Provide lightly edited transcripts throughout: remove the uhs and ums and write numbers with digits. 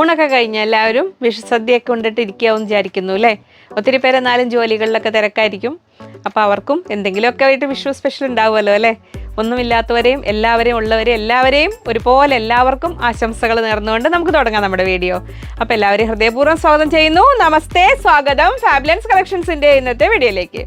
ഊണൊക്കെ കഴിഞ്ഞ എല്ലാവരും വിഷുസദ്യയൊക്കെ കൊണ്ടിട്ട് ഇരിക്കാമെന്ന് വിചാരിക്കുന്നു അല്ലേ? ഒത്തിരി പേര് എന്നാലും ജോലികളിലൊക്കെ തിരക്കായിരിക്കും. അപ്പോൾ അവർക്കും എന്തെങ്കിലുമൊക്കെ ആയിട്ട് വിഷു സ്പെഷ്യൽ ഉണ്ടാവുമല്ലോ അല്ലേ? ഒന്നുമില്ലാത്തവരെയും എല്ലാവരെയും ഉള്ളവരെയും എല്ലാവരെയും ഒരുപോലെ എല്ലാവർക്കും ആശംസകൾ നേർന്നുകൊണ്ട് നമുക്ക് തുടങ്ങാം നമ്മുടെ വീഡിയോ. അപ്പോൾ എല്ലാവരെയും ഹൃദയപൂർവ്വം സ്വാഗതം ചെയ്യുന്നു. നമസ്തേ, സ്വാഗതം ഫാബുലൻസ് കളക്ഷൻസിൻ്റെ ഇന്നത്തെ വീഡിയോയിലേക്ക്.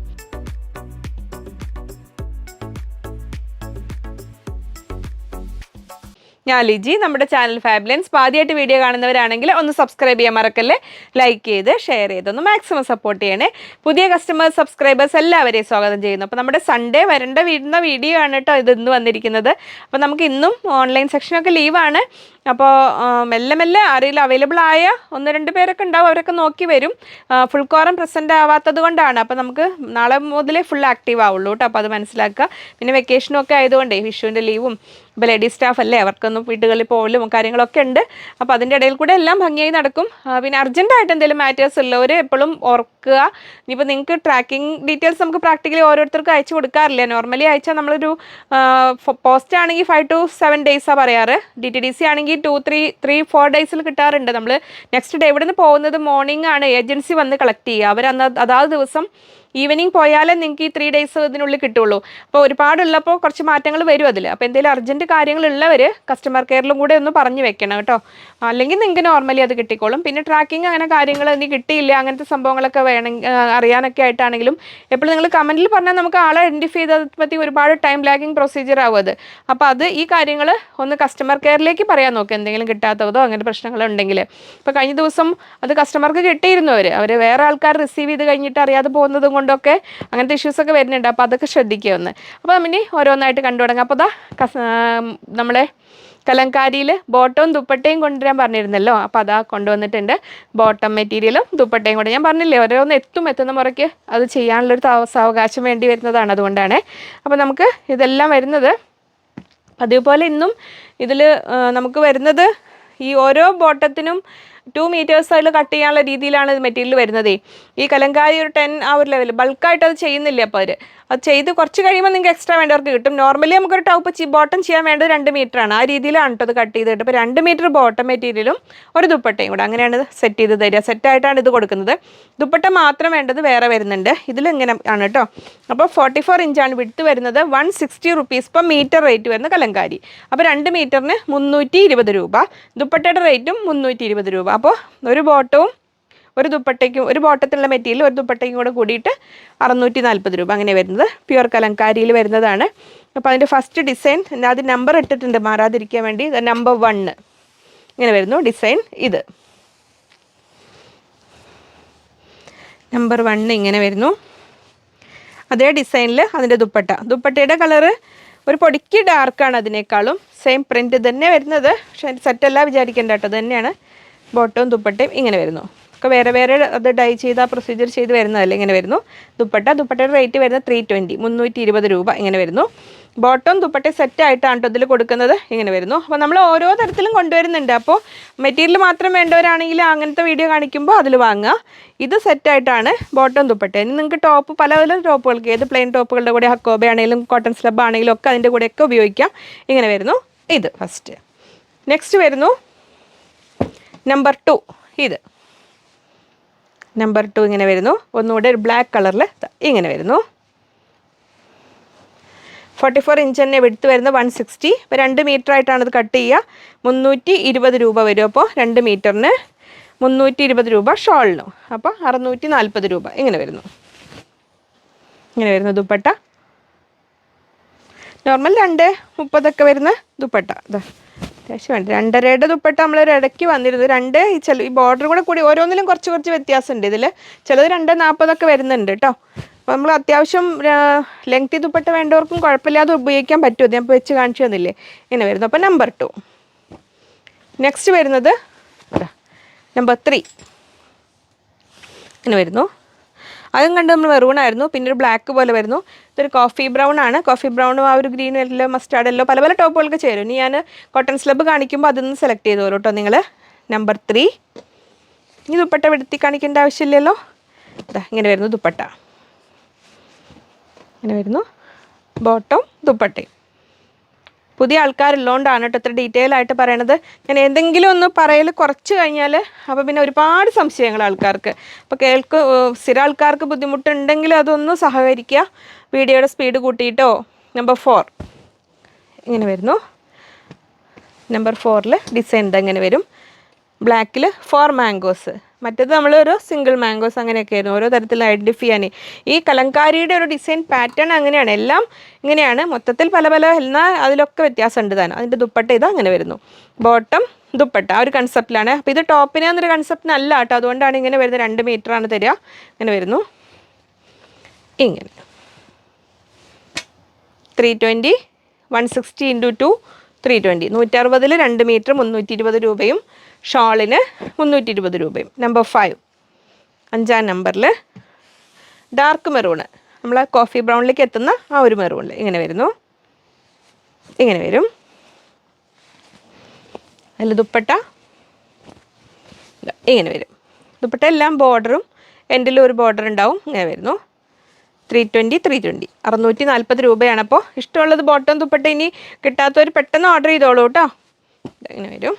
ഞാൻ ലിജി. നമ്മുടെ ചാനൽ ഫാബുലൻസ് ആദ്യമായിട്ട് വീഡിയോ കാണുന്നവരാണെങ്കിൽ ഒന്ന് സബ്സ്ക്രൈബ് ചെയ്യാൻ മറക്കല്ലേ. ലൈക്ക് ചെയ്ത് ഷെയർ ചെയ്തൊന്ന് മാക്സിമം സപ്പോർട്ട് ചെയ്യണേ. പുതിയ കസ്റ്റമേഴ്സ് സബ്സ്ക്രൈബേഴ്സ് എല്ലാവരെയും സ്വാഗതം ചെയ്യുന്നു. അപ്പോൾ നമ്മുടെ സൺഡേ വരുന്ന വീഡിയോ ആണ് കേട്ടോ ഇത് ഇന്ന് വന്നിരിക്കുന്നത്. അപ്പോൾ നമുക്ക് ഇന്നും ഓൺലൈൻ സെക്ഷനൊക്കെ ലീവാണ്. അപ്പോൾ മെല്ലെ അറിയില്ല, അവൈലബിൾ ആയ 1-2 പേരൊക്കെ ഉണ്ടാവും, അവരൊക്കെ നോക്കി വരും. ഫുൾ കോറം പ്രസൻറ്റ് ആവാത്തത് കൊണ്ടാണ്. അപ്പോൾ നമുക്ക് നാളെ മുതലേ ഫുൾ ആക്റ്റീവ് ആവുള്ളൂ കേട്ടോ. അപ്പോൾ അത് മനസ്സിലാക്കുക. പിന്നെ വെക്കേഷനും ഒക്കെ ആയതുകൊണ്ടേ വിഷുവിൻ്റെ ലീവും ഇപ്പോൾ ലേഡീസ് സ്റ്റാഫ് അല്ലേ, അവർക്കൊന്നും വീടുകളിൽ പോകലും കാര്യങ്ങളൊക്കെ ഉണ്ട്. അപ്പോൾ അതിൻ്റെ ഇടയിൽ കൂടെ എല്ലാം ഭംഗിയായി നടക്കും. പിന്നെ അർജൻറ്റായിട്ട് എന്തെങ്കിലും മാറ്റേഴ്സ് ഉള്ളവർ എപ്പോഴും ഓർക്കുക. ഇനിയിപ്പോൾ നിങ്ങൾക്ക് ട്രാക്കിംഗ് ഡീറ്റെയിൽസ് നമുക്ക് പ്രാക്ടിക്കലി ഓരോരുത്തർക്കും അയച്ചു കൊടുക്കാറില്ല. നോർമലി അയച്ചാൽ നമ്മളൊരു പോസ്റ്റ് ആണെങ്കിൽ 5 to 7 ഡേയ്സാണ് പറയാറ്. DTDC ആണെങ്കിൽ 2-3-4 ഡേയ്സിൽ കിട്ടാറുണ്ട്. നമ്മൾ നെക്സ്റ്റ് ഡേ ഇവിടെ നിന്ന് പോകുന്നത് മോർണിംഗ് ആണ് ഏജൻസി വന്ന് കളക്ട് ചെയ്യുക. അവർ അതാത് ദിവസം ഈവനിങ് പോയാലേ നിങ്ങൾക്ക് ഈ 3 ഡേയ്സ് ഇതിനുള്ളിൽ കിട്ടുള്ളൂ. അപ്പോൾ ഒരുപാടുള്ളപ്പോൾ കുറച്ച് മാറ്റങ്ങൾ വരും അതിൽ. അപ്പോൾ എന്തെങ്കിലും അർജൻറ്റ് കാര്യങ്ങളുള്ളവർ കസ്റ്റമർ കെയറിലും കൂടെ ഒന്ന് പറഞ്ഞു വെക്കണം കേട്ടോ. അല്ലെങ്കിൽ നിങ്ങൾക്ക് നോർമലി അത് കിട്ടിക്കോളും. പിന്നെ ട്രാക്കിംഗ് അങ്ങനെ കാര്യങ്ങൾ ഇനി കിട്ടിയില്ല അങ്ങനത്തെ സംഭവങ്ങളൊക്കെ വേണമെങ്കിൽ അറിയാനൊക്കെ ആയിട്ടാണെങ്കിലും എപ്പോഴും നിങ്ങൾ കമൻറ്റിൽ പറഞ്ഞാൽ നമുക്ക് ആളെ ഐഡൻറ്റിഫൈ ചെയ്തതിനെ പറ്റി ഒരുപാട് ടൈം ലാഗിങ് പ്രൊസീജിയർ ആവും അത്. അപ്പോൾ അത് ഈ കാര്യങ്ങൾ ഒന്ന് കസ്റ്റമർ കെയറിലേക്ക് പറയാൻ നോക്കുക, എന്തെങ്കിലും കിട്ടാത്തതോ അങ്ങനെ പ്രശ്നങ്ങളുണ്ടെങ്കിൽ. ഇപ്പോൾ കഴിഞ്ഞ ദിവസം അത് കസ്റ്റമർക്ക് കിട്ടിയിരുന്നു. അവർ വേറെ ആൾക്കാർ റിസീവ് ചെയ്ത് കഴിഞ്ഞിട്ട് അറിയാതെ പോകുന്നതും കൊണ്ടൊക്കെ അങ്ങനത്തെ ഇഷ്യൂസൊക്കെ വരുന്നുണ്ട്. അപ്പോൾ അതൊക്കെ ശ്രദ്ധിക്കുക ഒന്ന്. അപ്പോൾ ഇനി ഓരോന്നായിട്ട് കണ്ടു തുടങ്ങാം. അപ്പോൾ നമ്മളെ കലങ്കാരിയിൽ ബോട്ടവും ദുപ്പട്ടയും കൊണ്ടുവരാൻ പറഞ്ഞിരുന്നല്ലോ. അപ്പോൾ അതാ കൊണ്ടുവന്നിട്ടുണ്ട്. ബോട്ടം മെറ്റീരിയലും ദുപ്പട്ടയും കൂടെ ഞാൻ പറഞ്ഞില്ലേ, ഓരോന്ന് എത്തുന്ന മുറയ്ക്ക് അത് ചെയ്യാനുള്ളൊരു സാവകാശം വേണ്ടി വരുന്നതാണ്, അതുകൊണ്ടാണ്. അപ്പോൾ നമുക്ക് ഇതെല്ലാം വരുന്നത് അതേപോലെ ഇന്നും ഇതിൽ നമുക്ക് വരുന്നത് ഈ ഓരോ ബോട്ടത്തിനും 2 മീറ്റേഴ്സ് അതിൽ കട്ട് ചെയ്യാനുള്ള രീതിയിലാണ് മെറ്റീരിയൽ വരുന്നത്. ഈ കലങ്കാരി ഒരു 10 ആ ഒരു ലെവൽ ബൾക്കായിട്ട് അത് ചെയ്യുന്നില്ല. അപ്പോൾ അത് ചെയ്ത് കുറച്ച് കഴിയുമ്പോൾ നിങ്ങൾക്ക് എക്സ്ട്രാ വേണ്ടവർക്ക് കിട്ടും. നോർമലി നമുക്കൊരു ടോപ്പ് ബോട്ടം ചെയ്യാൻ വേണ്ടത് 2 മീറ്ററാണ്. ആ രീതിയിലാണ് കേട്ടോ അത് കട്ട് ചെയ്തിട്ട്. ഇപ്പോൾ 2 മീറ്റർ ബോട്ടം മെറ്റീരിയലും ഒരു ദുപ്പട്ടയും കൂടെ അങ്ങനെയാണ് സെറ്റ് ചെയ്ത് തരിക. സെറ്റായിട്ടാണ് ഇത് കൊടുക്കുന്നത്. ദുപ്പട്ട മാത്രം വേണ്ടത് വേറെ വരുന്നുണ്ട്. ഇതിൽ ഇങ്ങനെ ആണ് കേട്ടോ. അപ്പോൾ 44 ഇഞ്ചാണ് വിഡ്ത്ത് വരുന്നത്. 160 റുപ്പീസ് പെർ മീറ്റർ റേറ്റ് വരുന്ന കലങ്കാരി. അപ്പോൾ 2 മീറ്ററിന് 320 രൂപ. ദുപ്പട്ടയുടെ റേറ്റും 320 രൂപ. അപ്പോൾ ഒരു ബോട്ടവും ഒരു ദുപ്പട്ടയ്ക്കും, ഒരു ബോട്ടത്തിലുള്ള മെറ്റീരിയൽ ഒരു ദുപ്പട്ടയ്ക്കും കൂടെ കൂടിയിട്ട് 640 രൂപ അങ്ങനെ വരുന്നത്. പ്യുവർ കലങ്കാരിയിൽ വരുന്നതാണ്. അപ്പോൾ അതിൻ്റെ ഫസ്റ്റ് ഡിസൈൻ അത് നമ്പർ ഇട്ടിട്ടുണ്ട് മാറാതിരിക്കാൻ വേണ്ടി. നമ്പർ 1 ഇങ്ങനെ വരുന്നു ഡിസൈൻ. ഇത് നമ്പർ 1 ഇങ്ങനെ വരുന്നു. അതേ ഡിസൈനിൽ അതിൻ്റെ ദുപ്പട്ടയുടെ കളറ് ഒരു പൊടിക്ക് ഡാർക്കാണ് അതിനേക്കാളും. സെയിം പ്രിൻറ്റ് തന്നെ വരുന്നത്. പക്ഷേ സെറ്റല്ല വിചാരിക്കേണ്ട കേട്ടോ, അത് തന്നെയാണ്. ബോട്ടവും ദുപ്പട്ടയും ഇങ്ങനെ വരുന്നു. ഒക്കെ വേറെ അത് ഡൈ ചെയ്ത് ആ പ്രൊസീജിയർ ചെയ്ത് വരുന്നതല്ലേ. ഇങ്ങനെ വരുന്നു ദുപ്പട്ടയുടെ റേറ്റ് വരുന്നത് 320 രൂപ ഇങ്ങനെ വരുന്നു. ബോട്ടവും ദുപ്പട്ടയും സെറ്റായിട്ടാണ് കേട്ടോ ഇതിൽ കൊടുക്കുന്നത്. ഇങ്ങനെ വരുന്നു. അപ്പോൾ നമ്മൾ ഓരോ തരത്തിലും കൊണ്ടുവരുന്നുണ്ട്. അപ്പോൾ മെറ്റീരിയൽ മാത്രം വേണ്ടവരാണെങ്കിൽ അങ്ങനത്തെ വീഡിയോ കാണിക്കുമ്പോൾ അതിൽ വാങ്ങുക. ഇത് സെറ്റായിട്ടാണ് ബോട്ടവും ദുപ്പട്ടയും. ഇനി നിങ്ങൾക്ക് ടോപ്പ് പല ടോപ്പുകൾക്ക് ഏത് പ്ലെയിൻ ടോപ്പുകളുടെ കൂടെ ഹക്കോബ ആണെങ്കിലും കോട്ടൺ സ്ലബ് ആണെങ്കിലും ഒക്കെ അതിൻ്റെ കൂടെയൊക്കെ ഉപയോഗിക്കാം. ഇങ്ങനെ വരുന്നു. ഇത് ഫസ്റ്റ്. നെക്സ്റ്റ് വരുന്നു നമ്പർ 2. ഇത് നമ്പർ 2 ഇങ്ങനെ വരുന്നു. ഒന്നുകൂടെ ഒരു ബ്ലാക്ക് കളറിൽ ഇങ്ങനെ വരുന്നു. 44 ഇഞ്ച് തന്നെ വിഡ്ത്ത് വരുന്നത്. 160. ഇപ്പോൾ 2 മീറ്റർ ആയിട്ടാണ് ഇത് കട്ട് ചെയ്യുക. 320 രൂപ വരും. അപ്പോൾ 2 മീറ്ററിന് 320 രൂപ ഷോളിനും. അപ്പോൾ 640 രൂപ ഇങ്ങനെ വരുന്നു. ഇങ്ങനെ വരുന്നു ദുപ്പട്ട. നോർമൽ 230 വരുന്ന ദുപ്പട്ട. അത്യാവശ്യം വേണ്ട 2.5 ദുപ്പട്ട നമ്മളൊരു ഇടയ്ക്ക് വന്നിരുന്നത്. ഈ ബോർഡർ കൂടി ഓരോന്നിലും കുറച്ച് വ്യത്യാസമുണ്ട്. ഇതിൽ ചിലത് 2.40 വരുന്നുണ്ട് കേട്ടോ. അപ്പോൾ നമ്മൾ അത്യാവശ്യം ലെങ്തി ദുപ്പട്ട വേണ്ടവർക്കും കുഴപ്പമില്ലാതെ ഉപയോഗിക്കാൻ പറ്റും. ഞാൻ ഇപ്പോൾ വെച്ച് കാണിച്ചു തന്നില്ലേ. ഇങ്ങനെ വരുന്നു. അപ്പോൾ നമ്പർ 2. നെക്സ്റ്റ് വരുന്നത് നമ്പർ 3 ഇങ്ങനെ വരുന്നു. അതും കണ്ട് നമ്മൾ മെറൂണായിരുന്നു. പിന്നെ ഒരു ബ്ലാക്ക് പോലെ വരുന്നു. ഇതൊരു കോഫി ബ്രൗൺ ആണ്. കോഫി ബ്രൗണും ആ ഒരു ഗ്രീനും എല്ലാം മസ്റ്റാർഡ് എല്ലോ പല ടോപ്പുകൾക്ക് ചേരും. ഇനി ഞാൻ കോട്ടൺ സ്ലബ് കാണിക്കുമ്പോൾ അതിൽ നിന്ന് സെലക്ട് ചെയ്തോളൂ കേട്ടോ നിങ്ങൾ. നമ്പർ 3. ഇനി ദുപ്പട്ട വെടുത്തി കാണിക്കേണ്ട ആവശ്യമില്ലല്ലോ. ഇങ്ങനെ വരുന്നു ദുപ്പട്ട. ഇങ്ങനെ വരുന്നു ബോട്ടം ദുപ്പട്ടയും. പുതിയ ആൾക്കാരുള്ളതുകൊണ്ടാണ് കേട്ടോ ഇത്ര ഡീറ്റെയിൽ ആയിട്ട് പറയണത്. ഞാൻ എന്തെങ്കിലും ഒന്ന് പറയൽ കുറച്ച് കഴിഞ്ഞാൽ അപ്പോൾ പിന്നെ ഒരുപാട് സംശയങ്ങൾ ആൾക്കാർക്ക്. അപ്പോൾ സ്ഥിര ആൾക്കാർക്ക് ബുദ്ധിമുട്ടുണ്ടെങ്കിൽ അതൊന്ന് സഹകരിക്കുക, വീഡിയോയുടെ സ്പീഡ് കൂട്ടിയിട്ടോ. നമ്പർ 4 ഇങ്ങനെ വരുന്നു. നമ്പർ 4 ഡിസൈൻ ഇതെങ്ങനെ വരും. ബ്ലാക്കിൽ 4 മാംഗോസ്, മറ്റേത് നമ്മളൊരു സിംഗിൾ മാംഗോസ് അങ്ങനെയൊക്കെ ആയിരുന്നു. ഓരോ തരത്തിൽ ഐഡൻറ്റിഫൈ ചെയ്യാൻ ഈ കലങ്കാരിയുടെ ഒരു ഡിസൈൻ പാറ്റേൺ അങ്ങനെയാണ്, എല്ലാം ഇങ്ങനെയാണ്. മൊത്തത്തിൽ പല പല എന്നാൽ അതിലൊക്കെ വ്യത്യാസമുണ്ട് താനും. അതിൻ്റെ ദുപ്പട്ട ഇത് അങ്ങനെ വരുന്നു. ബോട്ടം ദുപ്പട്ട ആ ഒരു കൺസെപ്റ്റിലാണ്. അപ്പോൾ ഇത് ടോപ്പിനെ എന്നൊരു കൺസെപ്റ്റിനല്ല കേട്ടോ, അതുകൊണ്ടാണ് ഇങ്ങനെ വരുന്നത്. 2 മീറ്ററാണ് തരിക. ഇങ്ങനെ വരുന്നു. ഇങ്ങനെ 320 160 × 2 320 160 2 മീറ്റർ 320 രൂപയും ഷാളിന് 320 രൂപയും. നമ്പർ 5 5-ാം നമ്പറിൽ ഡാർക്ക് മെറൂണ്, നമ്മൾ കോഫി ബ്രൗണിലേക്ക് എത്തുന്ന ആ ഒരു മെറൂണിൽ ഇങ്ങനെ വരുന്നു. ഇങ്ങനെ വരും. അതിൽ ദുപ്പട്ട ഇങ്ങനെ വരും. ദുപ്പട്ട എല്ലാം ബോർഡറും എൻഡിലും ഒരു ബോർഡർ ഉണ്ടാവും. ഇങ്ങനെ വരുന്നു. 320 640 രൂപയാണ്. അപ്പോൾ ഇഷ്ടമുള്ളത് ബോട്ടം ദുപ്പട്ട ഇനി കിട്ടാത്തവർ പെട്ടെന്ന് ഓർഡർ ചെയ്തോളൂ കേട്ടോ. ഇങ്ങനെ വരും.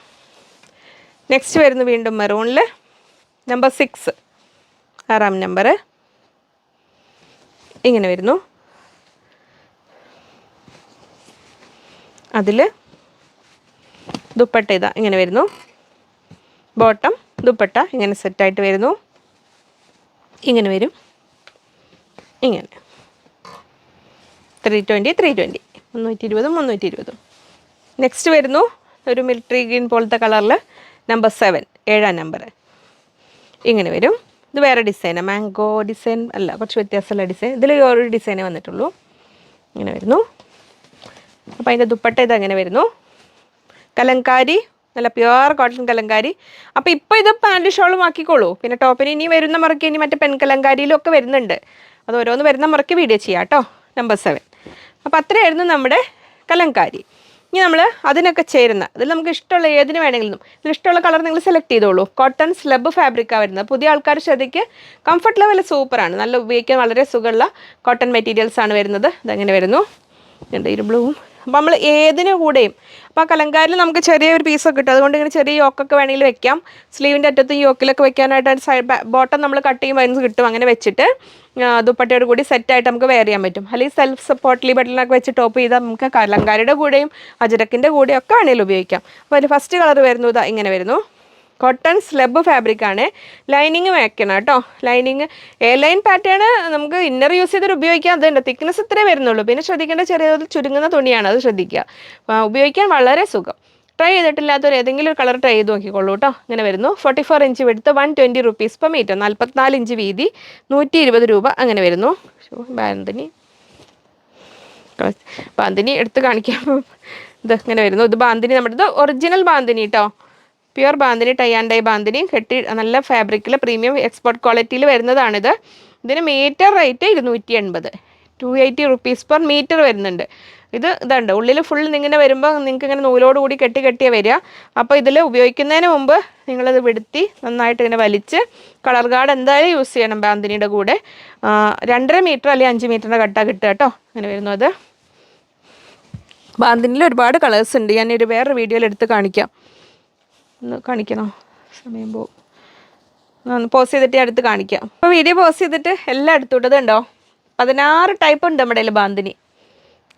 നെക്സ്റ്റ് വരുന്നു വീണ്ടും മെറൂണിൽ. നമ്പർ 6 6-ാം നമ്പർ ഇങ്ങനെ വരുന്നു. അതിൽ ദുപ്പട്ട ഇതാ ഇങ്ങനെ വരുന്നു. ബോട്ടം ദുപ്പട്ട ഇങ്ങനെ സെറ്റായിട്ട് വരുന്നു. ഇങ്ങനെ വരും. ഇങ്ങനെ 320 320 320. നെക്സ്റ്റ് വരുന്നു ഒരു മിലിറ്ററി ഗ്രീൻ പോലത്തെ കളറിൽ. നമ്പർ 7 7-ാം നമ്പർ ഇങ്ങനെ വരും. ഇത് വേറെ ഡിസൈനാണ്, മാംഗോ ഡിസൈൻ അല്ല, കുറച്ച് വ്യത്യാസമുള്ള ഡിസൈൻ. ഇതിൽ ഒരു ഡിസൈനേ വന്നിട്ടുള്ളൂ. ഇങ്ങനെ വരുന്നു. അപ്പോൾ അതിൻ്റെ ദുപ്പട്ട ഇത് അങ്ങനെ വരുന്നു. കലങ്കാരി, നല്ല പ്യുവർ കോട്ടൺ കലങ്കാരി. അപ്പോൾ ഇപ്പോൾ ഇത് പാൻറ് ഷോളും ആക്കിക്കോളൂ. പിന്നെ ടോപ്പിന് ഇനി വരുന്ന മുറയ്ക്ക് ഇനി മറ്റേ പെൻ കലങ്കാരിയിലും ഒക്കെ വരുന്നുണ്ട്. അത് ഓരോന്ന് വരുന്ന മുറയ്ക്ക് വീഡിയോ ചെയ്യാം കേട്ടോ. നമ്പർ 7. അപ്പോൾ അത്രയായിരുന്നു നമ്മുടെ കലങ്കാരി. ഇനി നമ്മൾ അതിനൊക്കെ ചേരുന്ന അതിൽ നമുക്ക് ഇഷ്ടമുള്ള ഏതിന് വേണമെങ്കിലും ഇതിൽ ഇഷ്ടമുള്ള കളർ നിങ്ങൾ സെലക്ട് ചെയ്തോളൂ. കോട്ടൺ സ്ലബ് ഫാബ്രിക്കാണ് വരുന്നത്. പുതിയ ആൾക്കാർ ശ്രദ്ധിക്ക്, കംഫർട്ട് ലെവൽ സൂപ്പറാണ്, നല്ല ഉപയോഗിക്കാൻ വളരെ സുഖമുള്ള കോട്ടൺ മെറ്റീരിയൽസ് ആണ് വരുന്നത്. ഇതങ്ങനെ വരുന്നു. ഇരുബ്ലൂവും. അപ്പോൾ നമ്മൾ ഏതിനു കൂടെയും അപ്പോൾ ആ കലങ്കാരിൽ നമുക്ക് ചെറിയൊരു പീസൊക്കെ കിട്ടും. അതുകൊണ്ട് ഇങ്ങനെ ചെറിയ യോക്കൊക്കെ വേണമെങ്കിൽ വെക്കാം. സ്ലീവിൻ്റെ അറ്റത്തും യോക്കിലൊക്കെ വെക്കാനായിട്ട് സൈഡ് ബോട്ടം നമ്മൾ കട്ട് ചെയ്യുമ്പോൾ കിട്ടും. അങ്ങനെ വെച്ചിട്ട് ദുപ്പട്ടയോട് കൂടി സെറ്റായിട്ട് നമുക്ക് വെയർ ചെയ്യാൻ പറ്റും. അല്ലെങ്കിൽ സെൽഫ് സപ്പോർട്ട്ലി ബട്ടണിലൊക്കെ വെച്ച് ടോപ്പ് ചെയ്താൽ നമുക്ക് കലങ്കാരിയുടെ കൂടെയും അജരക്കിൻ്റെ കൂടെയും ഒക്കെ വേണമെങ്കിലും ഉപയോഗിക്കാം. അപ്പോൾ അതിൽ ഫസ്റ്റ് കളർ വരുന്നു ഇതാ ഇങ്ങനെ വരുന്നു. Cotton slub ഫാബ്രിക്കാണ്. ലൈനിങ് വെക്കണം കേട്ടോ. ലൈനിങ് എയർലൈൻ പാറ്റേൺ നമുക്ക് ഇന്നർ യൂസ് ചെയ്തിട്ട് ഉപയോഗിക്കാം. അതുണ്ട്, തിക്നെസ് ഇത്രേ വരുന്നുള്ളൂ. പിന്നെ ശ്രദ്ധിക്കേണ്ട ചെറിയ ചുരുങ്ങുന്ന തുണിയാണ്, അത് ശ്രദ്ധിക്കുക. ഉപയോഗിക്കാൻ വളരെ സുഖം. ട്രൈ ചെയ്തിട്ടില്ലാത്തവർ ഏതെങ്കിലും ഒരു കളർ ട്രൈ ചെയ്ത് നോക്കിക്കോളൂ കേട്ടോ. ഇങ്ങനെ വരുന്നു. 44 ഇഞ്ച് വെടുത്ത് 120 rupees per meter. 44 ഇഞ്ച് വീതി 120 രൂപ അങ്ങനെ വരുന്നു. ബാന്തിനി എടുത്ത് കാണിക്കാം. ഇത് ഇങ്ങനെ വരുന്നു. ഇത് ബാന്തിനി, നമ്മുടെ ഒറിജിനൽ ബാന്തിനി കേട്ടോ. Pure bandhani, tie and dye bandhani, കെട്ടി നല്ല ഫാബ്രിക്കിൽ പ്രീമിയം എക്സ്പോർട്ട് ക്വാളിറ്റിയിൽ വരുന്നതാണിത്. ഇതിന് metre rate 280 280 rupees per meter വരുന്നുണ്ട്. ഇതുണ്ട് ഉള്ളിൽ ഫുൾ ഇങ്ങനെ വരുമ്പോൾ നിങ്ങൾക്ക് ഇങ്ങനെ നൂലോട് കൂടി കെട്ടിയേ വരിക. അപ്പോൾ ഇതിൽ ഉപയോഗിക്കുന്നതിന് മുമ്പ് നിങ്ങളത് വിടുത്തി നന്നായിട്ട് ഇങ്ങനെ വലിച്ച് കളർ ഗാർഡ് എന്തായാലും യൂസ് ചെയ്യണം ബാന്തിനിയുടെ കൂടെ. 2.5 മീറ്റർ അല്ലെങ്കിൽ 5 മീറ്ററിൻ്റെ കട്ട കിട്ടുക കേട്ടോ. അങ്ങനെ വരുന്നു. അത് ബാന്തിനിയിൽ ഒരുപാട് കളേഴ്സ് ഉണ്ട്. ഞാൻ ഒരു വേറൊരു വീഡിയോയിൽ എടുത്ത് കാണിക്കാം. ഒന്ന് കാണിക്കണോ? സമയം പോകും. പോസ് ചെയ്തിട്ട് അടുത്ത് കാണിക്കാം. അപ്പോൾ വീഡിയോ പോസ് ചെയ്തിട്ട് എല്ലാം എടുത്തുവിട്ടത് ഉണ്ടോ? 16 ടൈപ്പ് ഉണ്ട് നമ്മുടെ കയ്യിൽ ബാന്തിനി.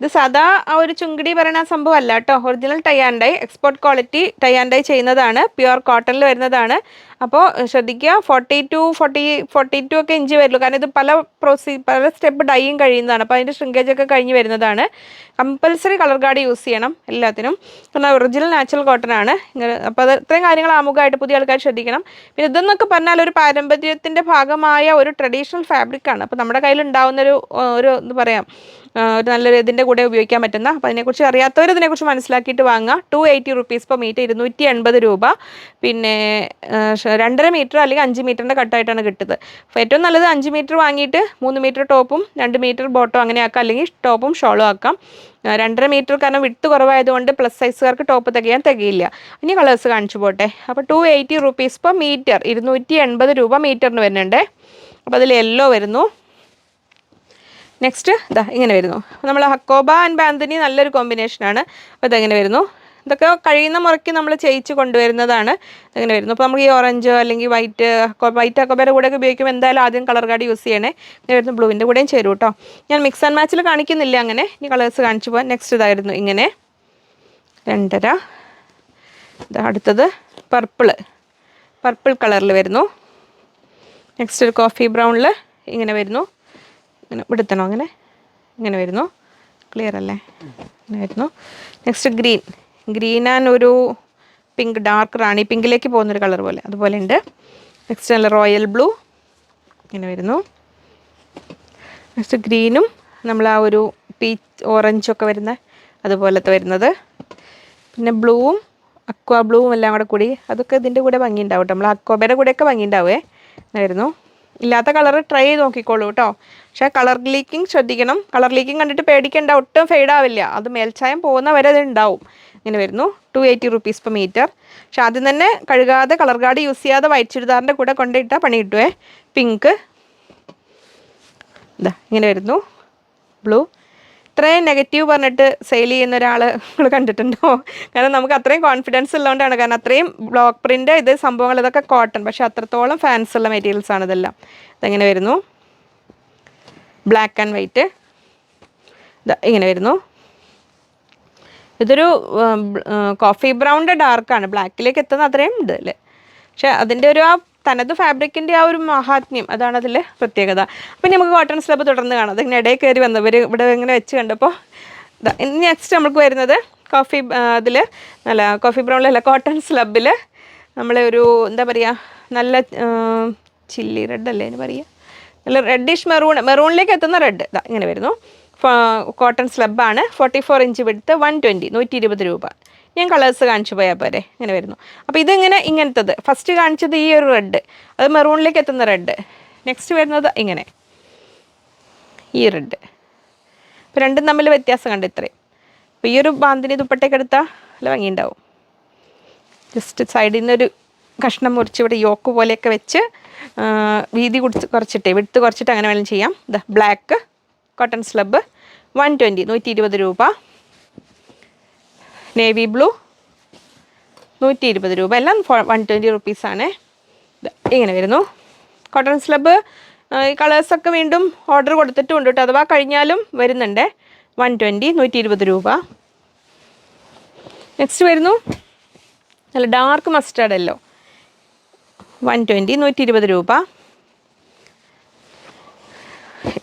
ഇത് സാധാ ആ ഒരു ചുങ്കിടി പറയുന്ന സംഭവം അല്ല കേട്ടോ. Original tie and dye, export quality tie and dye ചെയ്യുന്നതാണ്. പ്യുവർ കോട്ടണിൽ വരുന്നതാണ്. അപ്പോൾ ശ്രദ്ധിക്കുക, 42 ഒക്കെ ഇഞ്ച് വരുള്ളൂ. കാരണം ഇത് പല സ്റ്റെപ്പ് ഡൈയും കഴിയുന്നതാണ്. അപ്പോൾ അതിൻ്റെ ഷ്രിങ്കേജൊക്കെ കഴിഞ്ഞ് വരുന്നതാണ്. കമ്പൽസറി കളർ ഗാർഡ് യൂസ് ചെയ്യണം എല്ലാത്തിനും. കാരണം ഒറിജിനൽ നാച്ചുറൽ കോട്ടൺ ആണ്. അപ്പോൾ അത് ഇത്രയും കാര്യങ്ങൾ ആമുഖമായിട്ട് പുതിയ ആൾക്കാർ ശ്രദ്ധിക്കണം. പിന്നെ ഇതെന്നൊക്കെ പറഞ്ഞാൽ ഒരു പാരമ്പര്യത്തിൻ്റെ ഭാഗമായ ഒരു ട്രഡീഷണൽ ഫാബ്രിക്കാണ്. അപ്പോൾ നമ്മുടെ കയ്യിൽ ഉണ്ടാവുന്നൊരു എന്താ പറയാം, ഒരു നല്ലൊരു ഇതിൻ്റെ കൂടെ ഉപയോഗിക്കാൻ പറ്റുന്ന. അപ്പോൾ അതിനെക്കുറിച്ച് അറിയാത്തവർ ഇതിനെക്കുറിച്ച് മനസ്സിലാക്കിയിട്ട് വാങ്ങുക. 280 rupees per meter 280 രൂപ. പിന്നെ 2.5 മീറ്റർ അല്ലെങ്കിൽ 5 മീറ്ററിൻ്റെ കട്ടായിട്ടാണ് കിട്ടുന്നത്. അപ്പോൾ ഏറ്റവും നല്ലത് 5 മീറ്റർ വാങ്ങിയിട്ട് 3 മീറ്റർ ടോപ്പും 2 മീറ്റർ ബോട്ടും അങ്ങനെ ആക്കാം. അല്ലെങ്കിൽ ടോപ്പും ഷോളും ആക്കാം. 2.5 മീറ്റർ കാരണം വിട്ട് കുറവായതുകൊണ്ട് പ്ലസ് സൈസുകാർക്ക് ടോപ്പ് തികയില്ല. ഇനി കളേഴ്സ് കാണിച്ചു പോട്ടെ. അപ്പോൾ 280 rupees per meter 280 രൂപ മീറ്ററിന് വരുന്നുണ്ട്. അപ്പോൾ അതിൽ യെല്ലോ വരുന്നു. നെക്സ്റ്റ് ഇതാ ഇങ്ങനെ വരുന്നു. നമ്മൾ ഹക്കോബ ആൻഡ് ബാന്തിനി നല്ലൊരു കോമ്പിനേഷനാണ്. അപ്പോൾ ഇതെങ്ങനെ വരുന്നു. ഇതൊക്കെ കഴിയുന്ന മുറയ്ക്ക് നമ്മൾ ചെയ്യിച്ച് കൊണ്ടുവരുന്നതാണ്. ഇങ്ങനെ വരുന്നു. അപ്പോൾ നമുക്ക് ഈ ഓറഞ്ച് അല്ലെങ്കിൽ വൈറ്റ് ഹക്കോബയുടെ കൂടെയൊക്കെ ഉപയോഗിക്കുമ്പോൾ എന്തായാലും ആദ്യം കളർ കാർഡ് യൂസ് ചെയ്യണേ. ഇങ്ങനെ വരുന്നു. ബ്ലൂവിൻ്റെ കൂടെയും ചേരും കേട്ടോ. ഞാൻ മിക്സ് ആൻഡ് മാച്ചിൽ കാണിക്കുന്നില്ല അങ്ങനെ. ഇനി കളേഴ്സ് കാണിച്ചു പോകാൻ. നെക്സ്റ്റ് ഇതായിരുന്നു ഇങ്ങനെ 2.5. ഇതാ അടുത്തത് പർപ്പിൾ കളറിൽ വരുന്നു. നെക്സ്റ്റ് ഒരു കോഫി ബ്രൗണിൽ ഇങ്ങനെ വരുന്നു. ഇങ്ങനെ വിടുത്തണോ അങ്ങനെ ഇങ്ങനെ വരുന്നു. ക്ലിയർ അല്ലേ? ഇങ്ങനെ വരുന്നു. നെക്സ്റ്റ് ഗ്രീൻ ആൻഡ് ഒരു പിങ്ക്, ഡാർക്ക് റാണി പിങ്കിലേക്ക് പോകുന്നൊരു കളർ പോലെ അതുപോലെ ഉണ്ട്. നെക്സ്റ്റ് നല്ല റോയൽ ബ്ലൂ ഇങ്ങനെ വരുന്നു. നെക്സ്റ്റ് ഗ്രീനും നമ്മൾ ആ ഒരു പീച്ച് ഓറഞ്ചൊക്കെ വരുന്ന അതുപോലത്തെ വരുന്നത്. പിന്നെ ബ്ലൂവും അക്വാ ബ്ലൂവും എല്ലാം കൂടെ കൂടി അതൊക്കെ ഇതിൻ്റെ കൂടെ ഭംഗി ഉണ്ടാവും കേട്ടോ. നമ്മൾ അക്വാബയുടെ കൂടെയൊക്കെ ഭംഗി ഉണ്ടാവേ. വരുന്നു. ഇല്ലാത്ത കളർ ട്രൈ ചെയ്ത് നോക്കിക്കോളൂ കേട്ടോ. പക്ഷേ കളർ ലീക്കിങ് ശ്രദ്ധിക്കണം. കളർ ലീക്കിങ് കണ്ടിട്ട് പേടിക്കേണ്ട, ഒട്ടും ഫെയ്ഡ് ആവില്ല. അത് മേൽച്ചായം പോകുന്ന വരെ അത് ഉണ്ടാവും. ഇങ്ങനെ വരുന്നു. 280 rupees per meter. പക്ഷെ ആദ്യം തന്നെ കഴുകാതെ കളർ കാർഡ് യൂസ് ചെയ്യാതെ വൈറ്റ് ചുരിദാറിൻ്റെ കൂടെ കൊണ്ടിട്ടാൽ പണി കിട്ടുവേ. പിങ്ക് ഇതാ ഇങ്ങനെ വരുന്നു. ബ്ലൂ ഇത്രയും നെഗറ്റീവ് പറഞ്ഞിട്ട് സെയിൽ ചെയ്യുന്ന ഒരാൾ നിങ്ങൾ കണ്ടിട്ടുണ്ടോ? കാരണം നമുക്ക് അത്രയും കോൺഫിഡൻസ് ഉള്ളതുകൊണ്ടാണ്. കാരണം അത്രയും ബ്ലോക്ക് പ്രിൻ്റ് ഇത് സംഭവങ്ങൾ ഇതൊക്കെ കോട്ടൺ, പക്ഷേ അത്രത്തോളം ഫാൻസ് ഉള്ള മെറ്റീരിയൽസ് ആണ് ഇതെല്ലാം. ഇതെങ്ങനെ വരുന്നു. ബ്ലാക്ക് ആൻഡ് വൈറ്റ് ഇതാ ഇങ്ങനെ വരുന്നു. ഇതൊരു കോഫി ബ്രൗണിൻ്റെ ഡാർക്കാണ്. ബ്ലാക്കിലേക്ക് എത്തുന്ന അത്രയും ഉണ്ട് അല്ലേ. പക്ഷേ അതിൻ്റെ ഒരു ആ തനത് ഫാബ്രിക്കിൻ്റെ ആ ഒരു മഹാത്മ്യം അതാണ് അതിൽ പ്രത്യേകത. അപ്പം നമുക്ക് കോട്ടൺ സ്ലബ് തുടർന്ന് കാണാം. അതിങ്ങനെ ഇടയിൽ കയറി വന്നവർ ഇവിടെ ഇങ്ങനെ വെച്ച് കണ്ടപ്പോൾ ഇനി നെക്സ്റ്റ് നമുക്ക് വരുന്നത് കോഫി ബ്രൗണിലല്ല കോട്ടൺ സ്ലബിൽ നമ്മൾ ഒരു എന്താ പറയുക നല്ല ചില്ലി റെഡ് അല്ലേ അതിന് പറയുക, നല്ല റെഡിഷ് മെറൂണിലേക്ക് എത്തുന്ന റെഡ് ഇതാ ഇങ്ങനെ വരുന്നു. കോട്ടൺ സ്ലബാണ്. 44 inch വിഡ്ത്ത്, 120 രൂപ. ഞാൻ കളേഴ്സ് കാണിച്ചു പോയാൽ പോരെ. ഇങ്ങനെ വരുന്നു. അപ്പോൾ ഇതിങ്ങനെ ഇങ്ങനത്തത് ഫസ്റ്റ് കാണിച്ചത് ഈ ഒരു റെഡ്, അത് മെറൂണിലേക്ക് എത്തുന്ന റെഡ്. നെക്സ്റ്റ് വരുന്നത് ഇങ്ങനെ ഈ റെഡ്. ഇപ്പോൾ രണ്ടും തമ്മിൽ വ്യത്യാസം കണ്ട് ഇത്രയും. അപ്പോൾ ഈ ഒരു ബാന്തിനി ദുപ്പട്ടയൊക്കെ എടുത്താൽ നല്ല ഭംഗിയുണ്ടാവും. ജസ്റ്റ് സൈഡിൽ നിന്നൊരു കഷ്ണം മുറിച്ച് ഇവിടെ യോക്ക് പോലെയൊക്കെ വെച്ച് വീതി കുറച്ചിട്ട് വിഡ്ത്ത് കുറച്ചിട്ട് അങ്ങനെ വേണം ചെയ്യാം. ഇതാ ബ്ലാക്ക് കോട്ടൺ സ്ലബ് 120 രൂപ. നേവി ബ്ലൂ 120 രൂപ. എല്ലാം 120 rupees ഇങ്ങനെ വരുന്നു. കോട്ടൺ സ്ലബ് ഈ കളേഴ്സൊക്കെ വീണ്ടും ഓർഡർ കൊടുത്തിട്ടുണ്ട് കേട്ടോ. അഥവാ കഴിഞ്ഞാലും വരുന്നുണ്ട്. 120 രൂപ. നെക്സ്റ്റ് വരുന്നു നല്ല ഡാർക്ക് മസ്റ്റാർഡ് യെല്ലോ 120 രൂപ.